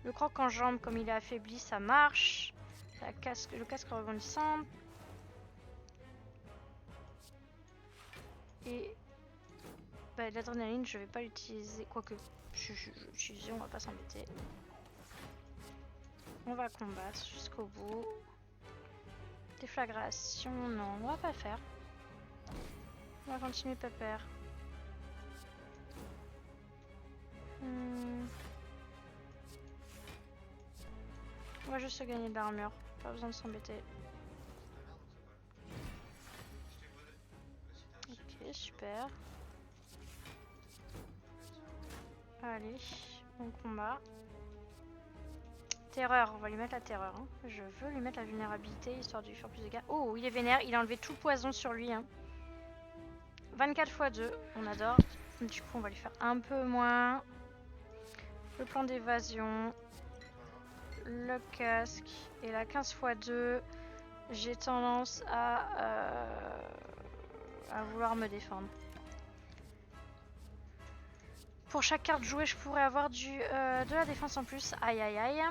A: Le croc en jambe comme il est affaibli ça marche. Le casque rebondissant. Et bah, l'adrénaline je vais pas l'utiliser. Quoique je vais l'utiliser, on va pas s'embêter. On va combattre jusqu'au bout. Déflagration, non, on va pas le faire. On va continuer pépère. On va juste gagner de l'armure, pas besoin de s'embêter. Ok, super. Allez, on combat. Terreur, on va lui mettre la terreur. Hein. Je veux lui mettre la vulnérabilité histoire de lui faire plus de dégâts. Oh, il est vénère, il a enlevé tout le poison sur lui. Hein. 24 x 2, on adore. Du coup, on va lui faire un peu moins. Le plan d'évasion. Le casque. Et la 15 x 2, j'ai tendance à vouloir me défendre. Pour chaque carte jouée, je pourrais avoir de la défense en plus. Aïe aïe aïe.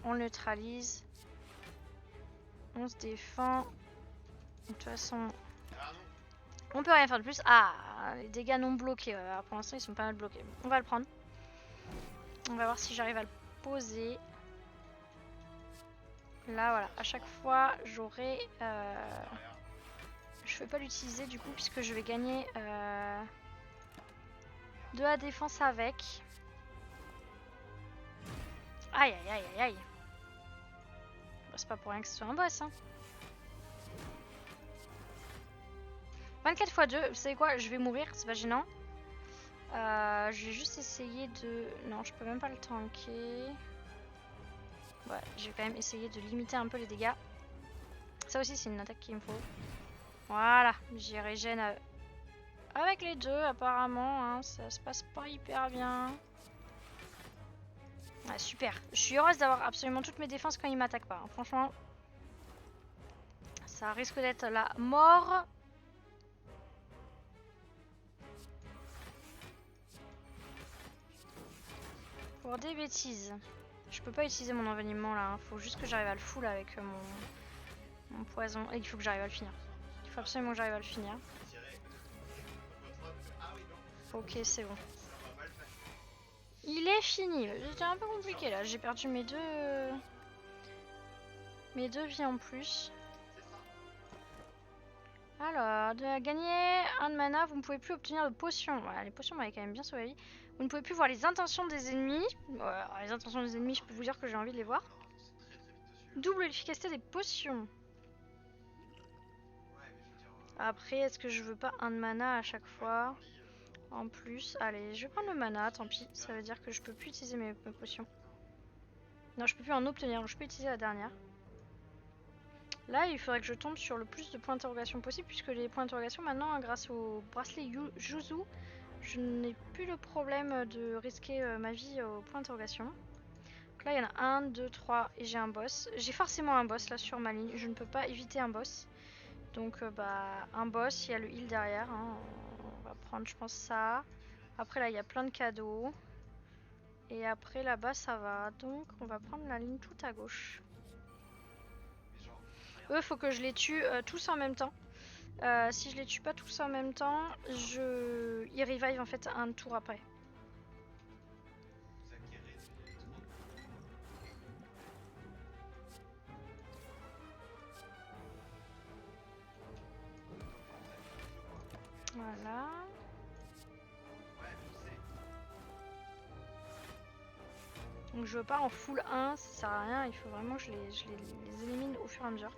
A: On neutralise. On se défend. De toute façon, on peut rien faire de plus. Ah, les dégâts non bloqués. Alors pour l'instant, ils sont pas mal bloqués. On va le prendre. On va voir si j'arrive à le poser. Là, voilà. À chaque fois, j'aurai... Je vais pas l'utiliser du coup, puisque je vais gagner de la défense avec. Aïe, aïe, aïe, aïe, aïe. Bon, c'est pas pour rien que ce soit un boss, hein. 24 x 2, vous savez quoi? Je vais mourir, c'est pas gênant. Je vais juste essayer de... Non, je peux même pas le tanker. Ouais, je vais quand même essayer de limiter un peu les dégâts. Ça aussi, c'est une attaque qu'il me faut. Voilà, j'y régène avec les deux, apparemment. Hein, ça se passe pas hyper bien. Ah, super. Je suis heureuse d'avoir absolument toutes mes défenses quand il m'attaque pas. Hein. Franchement, ça risque d'être la mort. Pour des bêtises. Je peux pas utiliser mon envenimement là. Hein. Faut juste que j'arrive à le full avec Mon poison. Et il faut que j'arrive à le finir. Il faut absolument que j'arrive à le finir. Ok, c'est bon. Il est fini. C'était un peu compliqué là. J'ai perdu mes deux vies en plus. Alors, de gagner un de mana, vous ne pouvez plus obtenir de potions. Voilà, les potions m'avaient quand même bien sauvé la vie. Vous ne pouvez plus voir les intentions des ennemis. Alors, les intentions des ennemis, je peux vous dire que j'ai envie de les voir. Double l'efficacité des potions. Après, est-ce que je veux pas un de mana à chaque fois? En plus, allez, je vais prendre le mana, tant pis. Ça veut dire que je peux plus utiliser mes potions. Non, je peux plus en obtenir, donc je peux utiliser la dernière. Là, il faudrait que je tombe sur le plus de points d'interrogation possible, puisque les points d'interrogation, maintenant, grâce au bracelet Juzu, je n'ai plus le problème de risquer ma vie aux points d'interrogation. Donc là, il y en a 1, 2, 3, et j'ai un boss. J'ai forcément un boss là sur ma ligne, je ne peux pas éviter un boss. Donc, un boss, il y a le heal derrière. Hein. On va prendre, je pense, ça. Après, là, il y a plein de cadeaux. Et après, là-bas, ça va. Donc, on va prendre la ligne tout à gauche. Eux, faut que je les tue tous en même temps. Si je les tue pas tous en même temps, ils revive en fait un tour après. Voilà. Donc je veux pas en full 1, ça sert à rien, il faut vraiment que je les élimine au fur et à mesure.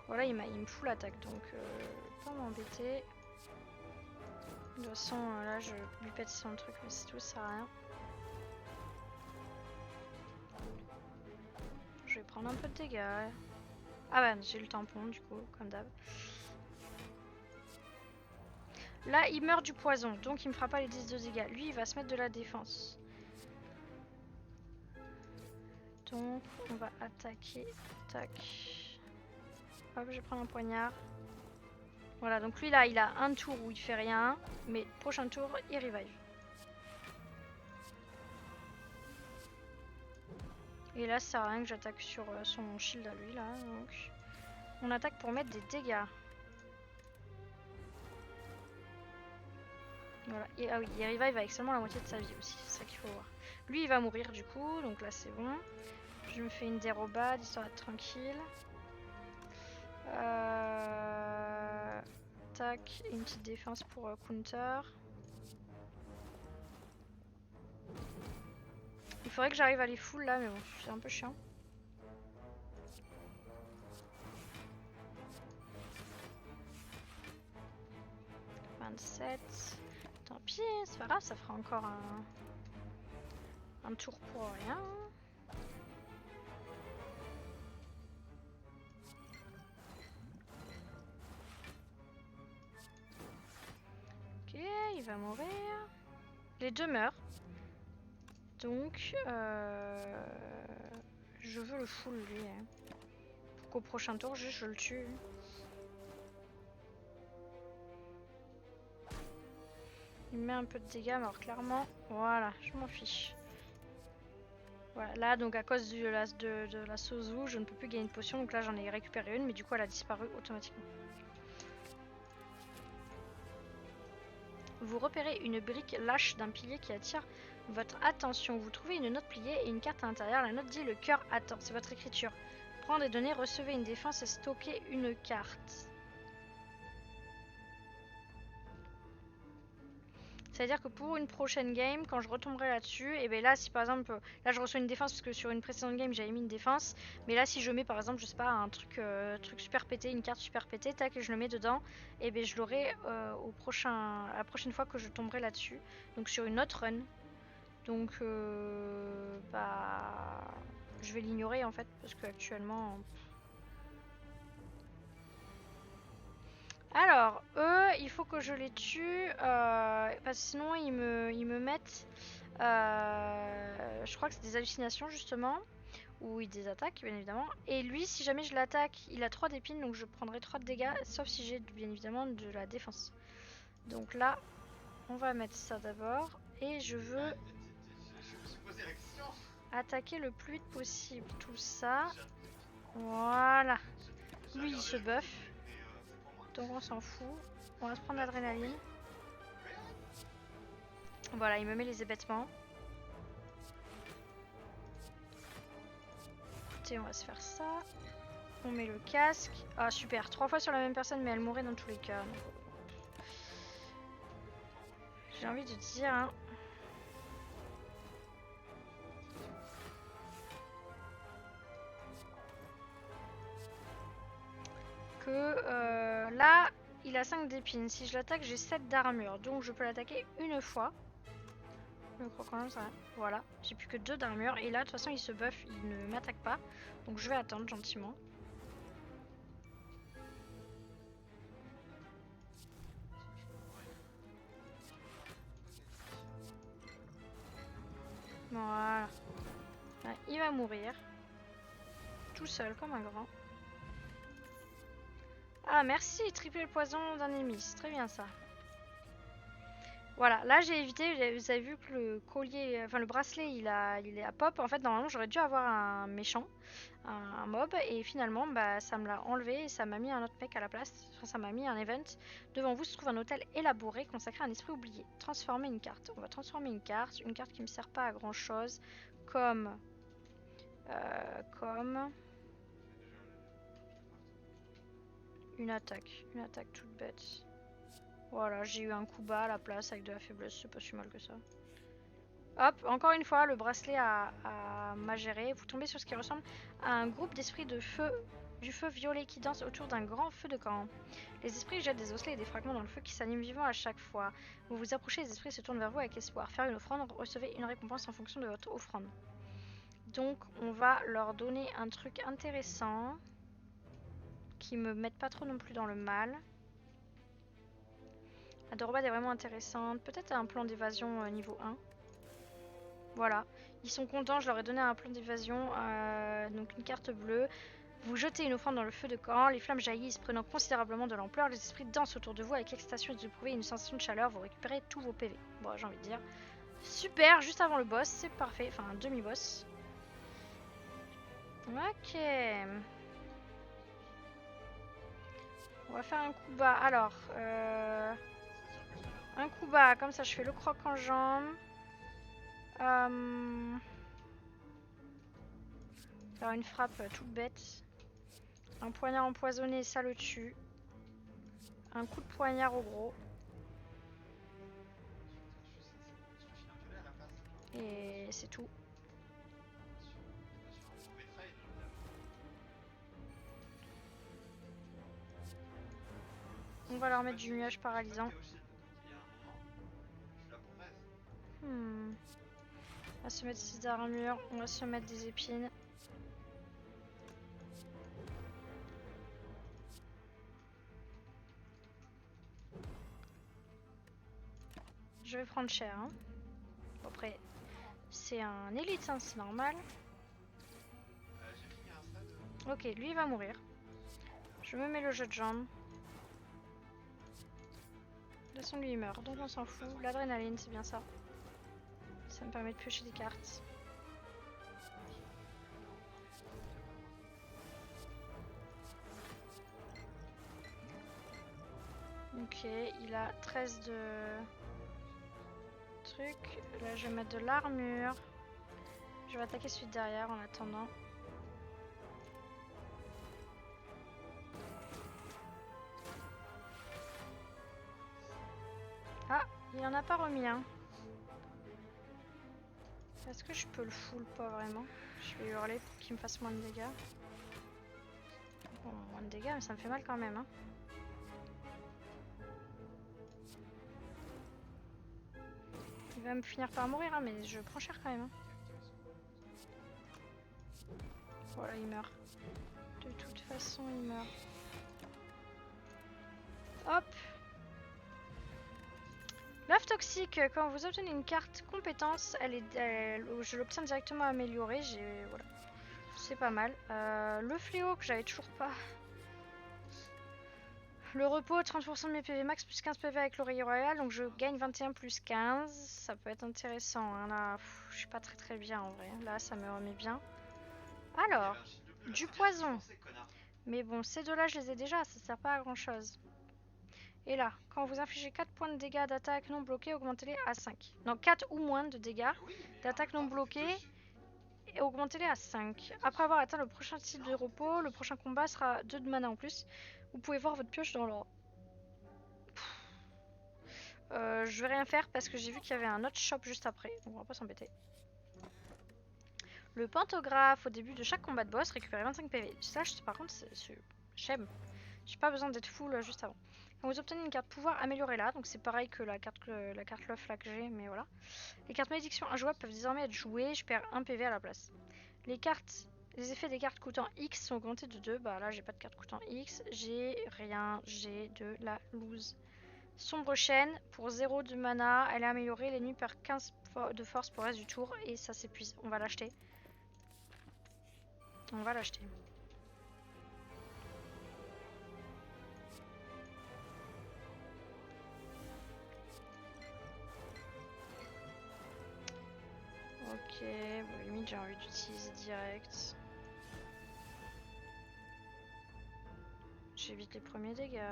A: Voilà, il me fout l'attaque, donc pas m'embêter. De toute façon, là je lui pète son truc, mais c'est tout, ça sert à rien. Je vais prendre un peu de dégâts. Ah bah j'ai le tampon du coup, comme d'hab. Là il meurt du poison, donc il me fera pas les 10 de dégâts. Lui il va se mettre de la défense. Donc on va attaquer. Tac. Hop, je vais prendre un poignard. Voilà, donc lui là il a un tour où il fait rien, mais prochain tour il revive. Et là ça sert à rien que j'attaque sur son shield à lui là, donc on attaque pour mettre des dégâts. Voilà, et, ah oui, il revive avec seulement la moitié de sa vie aussi, c'est ça qu'il faut voir. Lui il va mourir du coup, donc là c'est bon. Je me fais une dérobade histoire d'être tranquille. Tac, une petite défense pour counter. Il faudrait que j'arrive à les full là, mais bon, c'est un peu chiant. « 27. Tant pis, c'est pas grave, ça fera encore un tour pour rien. Ok, il va mourir. Les deux meurent. Donc, je veux le full lui. Hein. Pour qu'au prochain tour, je le tue. Il met un peu de dégâts, mais alors clairement, voilà, je m'en fiche. Voilà, là, donc à cause de la Sozu, je ne peux plus gagner de potion. Donc là, j'en ai récupéré une, mais du coup, elle a disparu automatiquement. Vous repérez une brique lâche d'un pilier qui attire votre attention. Vous trouvez une note pliée et une carte à l'intérieur. La note dit « Le cœur attend ». C'est votre écriture. Prendre des données, recevez une défense et stocker une carte. C'est-à-dire que pour une prochaine game, quand je retomberai là-dessus, et bien là, si par exemple, là je reçois une défense parce que sur une précédente game j'avais mis une défense, mais là si je mets par exemple, je sais pas, un truc super pété, une carte super pétée, tac, et je le mets dedans, et bien je l'aurai la prochaine fois que je tomberai là-dessus, donc sur une autre run. Donc, je vais l'ignorer en fait, parce qu'actuellement. Alors, eux, il faut que je les tue, parce que sinon ils me mettent, je crois que c'est des hallucinations justement, ou des attaques bien évidemment. Et lui, si jamais je l'attaque, il a 3 d'épines, donc je prendrai 3 de dégâts, sauf si j'ai bien évidemment de la défense. Donc là, on va mettre ça d'abord, et je veux attaquer le plus vite possible tout ça. Voilà. Lui il se buff. Donc on s'en fout. On va se prendre l'adrénaline. Voilà, il me met les hébétements. Écoutez, on va se faire ça. On met le casque. Ah super, 3 fois sur la même personne mais elle mourrait dans tous les cas. J'ai envie de dire... Hein, que là, il a 5 d'épines. Si je l'attaque, j'ai 7 d'armure. Donc je peux l'attaquer une fois. Je crois quand même ça. Voilà, j'ai plus que 2 d'armure. Et là, de toute façon, il se buff, il ne m'attaque pas. Donc je vais attendre gentiment. Voilà. Là, il va mourir. Tout seul, comme un grand. Ah, merci, tripler le poison d'un ennemi. C'est très bien ça. Voilà, là j'ai évité, vous avez vu que le collier, enfin le bracelet il est à pop. En fait normalement j'aurais dû avoir un méchant, un mob, et finalement bah, ça me l'a enlevé et ça m'a mis un autre mec à la place. Enfin ça m'a mis un event. Devant vous se trouve un hôtel élaboré consacré à un esprit oublié. Transformer une carte. On va transformer une carte qui me sert pas à grand chose, comme une attaque toute bête. Voilà, j'ai eu un coup bas à la place avec de la faiblesse, c'est pas si mal que ça. Hop, encore une fois, le bracelet m'a géré. Vous tombez sur ce qui ressemble à un groupe d'esprits du feu violet qui dansent autour d'un grand feu de camp. Les esprits jettent des osselets et des fragments dans le feu qui s'animent vivant à chaque fois. Vous vous approchez, les esprits se tournent vers vous avec espoir. Faire une offrande, recevez une récompense en fonction de votre offrande. Donc, on va leur donner un truc intéressant qui me mette pas trop non plus dans le mal. La Dorobad est vraiment intéressante. Peut-être un plan d'évasion niveau 1. Voilà. Ils sont contents, je leur ai donné un plan d'évasion. Donc une carte bleue. Vous jetez une offrande dans le feu de camp. Les flammes jaillissent, prenant considérablement de l'ampleur. Les esprits dansent autour de vous avec excitation et vous éprouvez une sensation de chaleur. Vous récupérez tous vos PV. Bon, j'ai envie de dire. Super, juste avant le boss. C'est parfait. Enfin, un demi-boss. Ok. On va faire un coup bas. Alors, un coup bas, comme ça je fais le croc en jambe. Faire une frappe toute bête. Un poignard empoisonné, ça le tue. Un coup de poignard au gros. Et c'est tout. On va leur mettre du nuage paralysant. On va se mettre 6 d'armure. On va se mettre des épines. Je vais prendre cher. Hein. Bon, après, c'est un élite, hein, c'est normal. Ok, lui il va mourir. Je me mets le jeu de jambes. De toute façon, lui il meurt, donc on s'en fout. L'adrénaline, c'est bien ça. Ça me permet de piocher des cartes. Ok, il a 13 de trucs. Là, je vais mettre de l'armure. Je vais attaquer celui de derrière en attendant. Ah, il en a pas remis un. Est-ce que je peux le full? Pas vraiment. Je vais hurler pour qu'il me fasse moins de dégâts. Bon, moins de dégâts, mais ça me fait mal quand même. Hein. Il va me finir par mourir, hein, mais je prends cher quand même. Hein. Voilà, il meurt. De toute façon, il meurt. Hop! L'œuf toxique, quand vous obtenez une carte compétence, je l'obtiens directement améliorée. Voilà. C'est pas mal. Le fléau que j'avais toujours pas. Le repos, 30% de mes PV max plus 15 PV avec l'oreiller royal, donc je gagne 21 plus 15. Ça peut être intéressant. Hein, là, je suis pas très bien en vrai. Là, ça me remet bien. Alors, du poison. Mais bon, ces deux-là, je les ai déjà, ça sert pas à grand chose. Et là, quand vous infligez 4 points de dégâts d'attaque non bloqués, augmentez-les à 5. Non, 4 ou moins de dégâts d'attaque non bloqués, et augmentez-les à 5. Après avoir atteint le prochain cycle de repos, le prochain combat sera 2 de mana en plus. Vous pouvez voir votre pioche dans l'ordre. Je vais rien faire parce que j'ai vu qu'il y avait un autre shop juste après, donc on va pas s'embêter. Le pantographe au début de chaque combat de boss récupère 25 PV. Ça, par contre, j'aime. J'ai pas besoin d'être full juste avant. Quand vous obtenez une carte pouvoir, améliorez-la. Donc c'est pareil que la carte Luff là que j'ai, mais voilà. Les cartes malédiction injouables peuvent désormais être jouées. Je perds 1 PV à la place. Les effets des cartes coûtant X sont augmentés de 2. Bah là, j'ai pas de carte coûtant X. J'ai rien. J'ai de la loose. Sombre chaîne, pour 0 de mana, elle est améliorée. L'ennemi perd 15 de force pour le reste du tour et ça s'épuise. On va l'acheter. On va l'acheter. Ok, bon, limite j'ai envie d'utiliser direct. J'évite les premiers dégâts.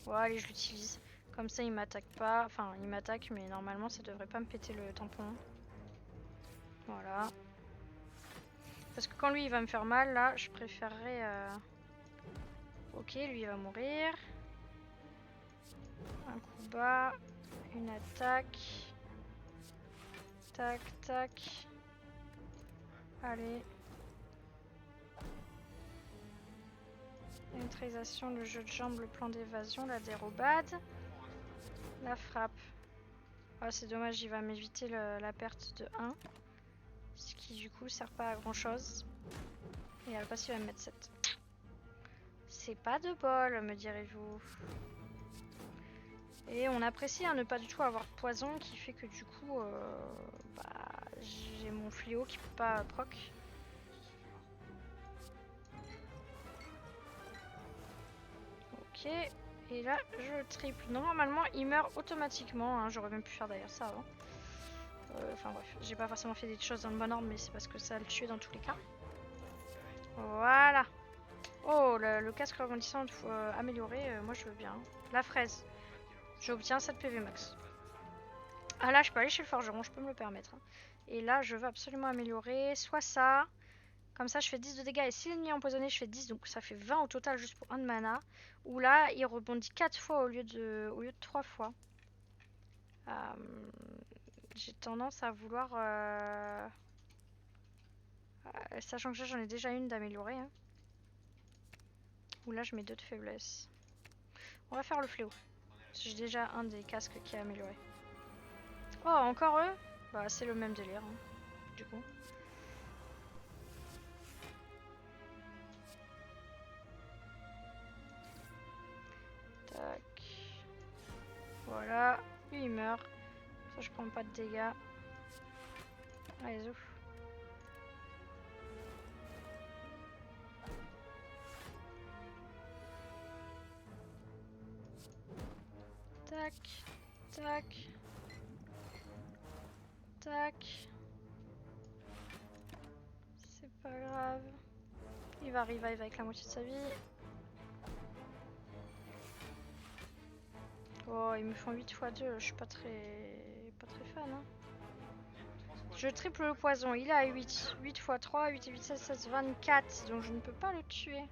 A: Ouais, allez, je l'utilise. Comme ça, il m'attaque pas. Enfin, il m'attaque, mais normalement, ça devrait pas me péter le tampon. Voilà. Parce que quand lui, il va me faire mal, là, je préférerais... Ok, lui, il va mourir. Un coup bas. Une attaque. Tac, tac. Allez. La neutralisation, le jeu de jambes, le plan d'évasion, la dérobade. La frappe. Oh, c'est dommage, il va m'éviter la perte de 1. Ce qui du coup sert pas à grand chose. Et à la place il va me mettre 7. C'est pas de bol, me direz-vous. Et on apprécie à ne pas du tout avoir poison qui fait que du coup j'ai mon fléau qui peut pas proc. Ok, et là je triple. Normalement il meurt automatiquement, hein. J'aurais même pu faire d'ailleurs ça avant. Enfin bref, j'ai pas forcément fait des choses dans le bon ordre, mais c'est parce que ça le tuait dans tous les cas. Voilà. Oh, le casque rebondissant amélioré, moi je veux bien. La fraise. J'obtiens 7 PV max. Ah là, je peux aller chez le forgeron, je peux me le permettre. Hein. Et là, je veux absolument améliorer soit ça. Comme ça, je fais 10 de dégâts. Et si l'ennemi est empoisonné, je fais 10. Donc ça fait 20 au total juste pour 1 de mana. Ou là, il rebondit 4 fois au lieu de 3 fois. J'ai tendance à vouloir... sachant que j'en ai déjà une d'améliorer. Hein. Ou là, je mets 2 de faiblesse. On va faire le fléau. J'ai déjà un des casques qui est amélioré. Oh, encore eux? Bah, c'est le même délire, hein, du coup. Tac. Voilà. Lui, il meurt. Ça, je prends pas de dégâts. Allez, ouf. Tac. Tac. Tac. C'est pas grave. Il va revive avec la moitié de sa vie. Oh, ils me font 8 x 2. Je suis pas très fan. Hein. Je triple le poison. Il est à 8. 8 x 3, 8 et 8, 16, 16, 24. Donc je ne peux pas le tuer.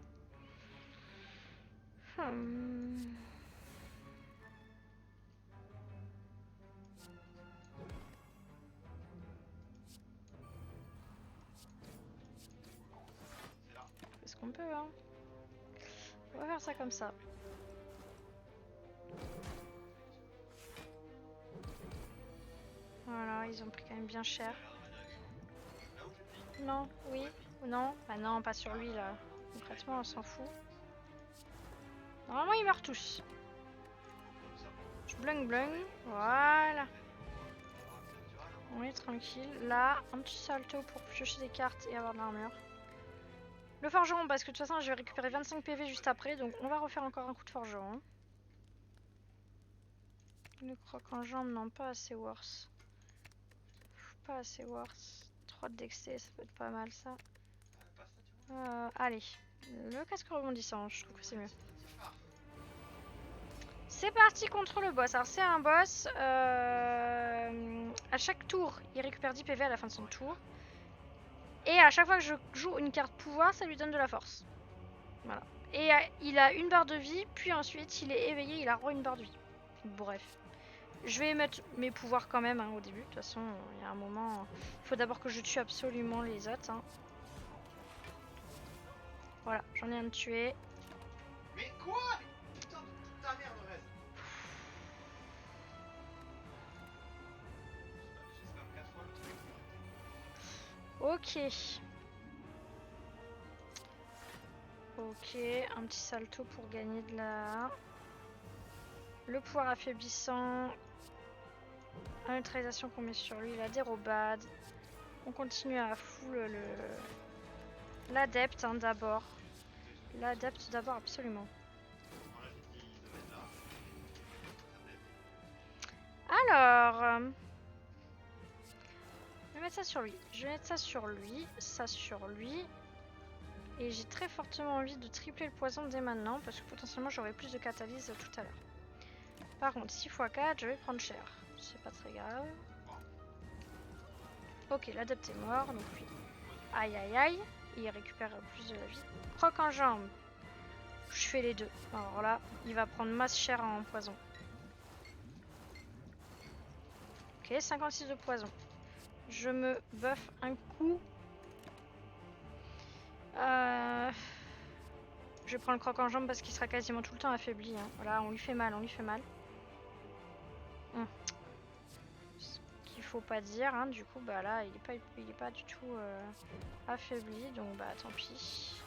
A: Est-ce qu'on peut, hein? On va faire ça comme ça. Voilà, ils ont pris quand même bien cher. Non, oui, ou non? Bah non, pas sur lui là. Concrètement, on s'en fout. Normalement, ils meurent tous. Je blung blung. Voilà. On est tranquille. Là, un petit salto pour piocher des cartes et avoir de l'armure. Le forgeron, parce que de toute façon, je vais récupérer 25 PV juste après. Donc, on va refaire encore un coup de forgeron. Le croc en jambe, non, pas assez worse. Pas assez worse. 3 de dexté, ça peut être pas mal ça. Allez, Le casque rebondissant, je trouve que c'est mieux. C'est parti contre le boss. Alors c'est un boss, à chaque tour, il récupère 10 PV à la fin de son tour. Et à chaque fois que je joue une carte pouvoir, ça lui donne de la force. Voilà. Et il a une barre de vie, puis ensuite il est éveillé, il a une barre de vie. Bref. Je vais mettre mes pouvoirs quand même hein, au début. De toute façon, il y a un moment... Il faut d'abord que je tue absolument les autres. Hein. Voilà, j'en ai un de tué.
D: Mais quoi? Putain de ta merde, reste. J'ai spam 4 fois le truc.
A: Ok. Ok, un petit salto pour gagner de la... Le pouvoir affaiblissant. La neutralisation qu'on met sur lui, la dérobade. On continue à full l'adepte hein, d'abord. L'adepte d'abord, absolument.
D: Voilà, j'ai dit, il devait être là.
A: Alors... je vais mettre ça sur lui. Je vais mettre ça sur lui. Ça sur lui. Et j'ai très fortement envie de tripler le poison dès maintenant. Parce que potentiellement j'aurai plus de catalyse tout à l'heure. Par contre, 6 x 4, je vais prendre cher. C'est pas très grave. Ok, l'adepte est mort. Donc lui. Aïe aïe aïe. Il récupère plus de la vie. Croc en jambe. Je fais les deux. Alors là, il va prendre masse chair en poison. Ok, 56 de poison. Je me buff un coup. Je vais prendre le croc en jambe parce qu'il sera quasiment tout le temps affaibli. Hein. Voilà, on lui fait mal, on lui fait mal. Ce qu'il faut pas dire, hein. Du coup, bah là, il est pas du tout affaibli, donc bah tant pis.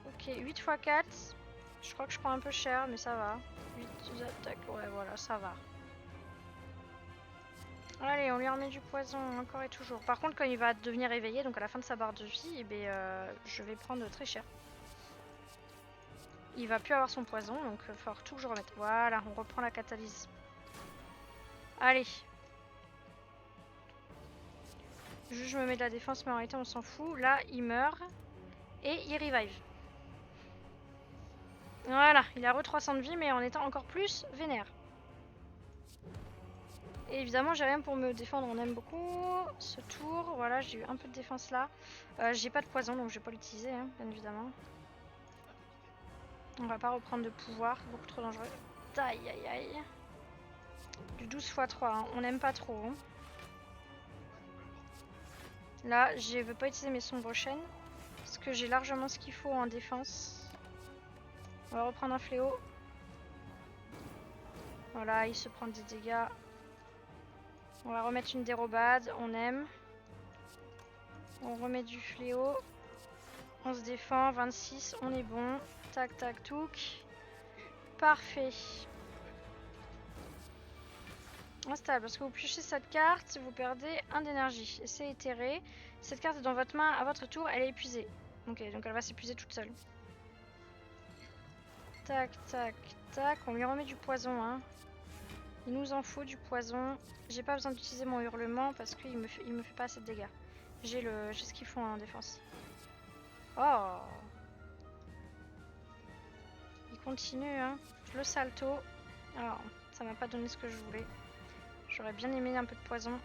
A: Ok, 8 x 4. Je crois que je prends un peu cher, mais ça va. 8 attaques, ouais, voilà, ça va. Allez, on lui remet du poison, encore et toujours. Par contre, quand il va devenir éveillé, donc à la fin de sa barre de vie, eh ben, je vais prendre très cher. Il va plus avoir son poison, donc il va falloir tout que je remette. Voilà, on reprend la catalyse. Allez. Juste, je me mets de la défense, mais en réalité, on s'en fout. Là, il meurt. Et il revive. Voilà, il a re 300 de vie, mais en étant encore plus vénère. Et évidemment, j'ai rien pour me défendre, on aime beaucoup ce tour. Voilà, j'ai eu un peu de défense là. J'ai pas de poison, donc je vais pas l'utiliser, hein, bien évidemment. On va pas reprendre de pouvoir, beaucoup trop dangereux. Aïe aïe aïe. Du 12 x 3, hein. On n'aime pas trop. Hein. Là, je veux pas utiliser mes sombres chaînes. Parce que j'ai largement ce qu'il faut en défense. On va reprendre un fléau. Voilà, il se prend des dégâts. On va remettre une dérobade, on aime. On remet du fléau. On se défend, 26, on est bon. Tac, tac, touc. Parfait. Instable, parce que vous piochez cette carte, vous perdez 1 d'énergie. Et c'est éthéré. Cette carte est dans votre main, à votre tour, elle est épuisée. Ok, donc elle va s'épuiser toute seule. Tac, tac, tac. On lui remet du poison, hein. Il nous en faut du poison. J'ai pas besoin d'utiliser mon hurlement parce qu'il me fait pas assez de dégâts. J'ai ce qu'il faut en défense. Oh! Il continue, hein. Le salto. Alors, ça m'a pas donné ce que je voulais. J'aurais bien aimé un peu de poison.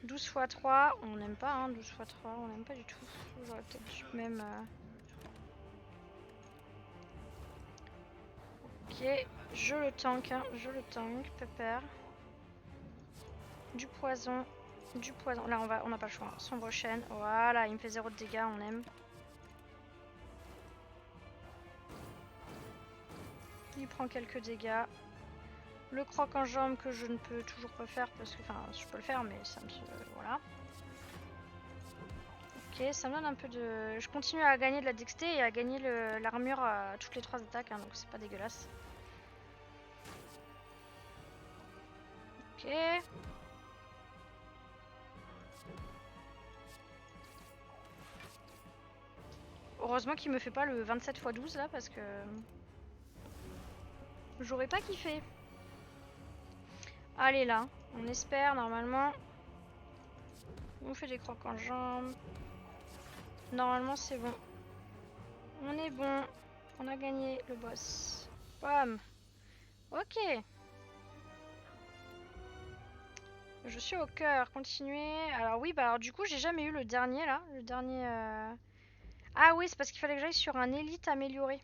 A: 12 x 3, on n'aime pas, hein, 12 x 3, on n'aime pas du tout. J'aurais peut-être dû même... Ok, je le tank, hein, je le tank, pépère. Du poison, du poison. Là, on n'a pas le choix. Hein. Sombre chaîne, voilà, il me fait 0 de dégâts, on aime. Il prend quelques dégâts. Le croc en jambe que je ne peux toujours pas faire parce que, enfin, je peux le faire, mais ça me... voilà. Ok, ça me donne un peu de... Je continue à gagner de la dexté et à gagner l'armure à toutes les 3 attaques, hein, donc c'est pas dégueulasse. Ok. Heureusement qu'il me fait pas le 27 x 12 là parce que... J'aurais pas kiffé. Allez là, on espère normalement. On fait des crocs en jambes. Normalement c'est bon. On est bon. On a gagné le boss. Bam. Ok. Je suis au cœur. Continuez. Alors oui, bah alors du coup j'ai jamais eu le dernier là. Le dernier... Ah oui, c'est parce qu'il fallait que j'aille sur un élite amélioré.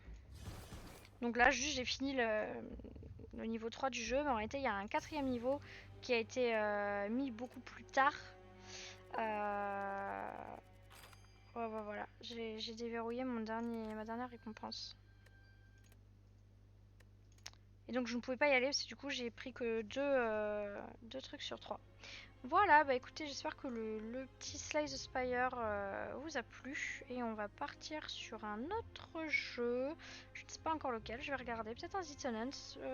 A: Donc là juste j'ai fini le niveau 3 du jeu. Mais en réalité il y a un 4e niveau qui a été mis beaucoup plus tard. Ouais, bah, voilà, j'ai déverrouillé ma dernière récompense. Et donc je ne pouvais pas y aller parce que du coup j'ai pris que deux trucs sur 3. Voilà, bah écoutez, j'espère que le petit Slay the Spire vous a plu. Et on va partir sur un autre jeu. Je ne sais pas encore lequel, je vais regarder. Peut-être un Zittonant,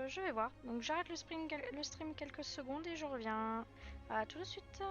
A: je vais voir. Donc j'arrête le stream quelques secondes et je reviens. À tout de suite.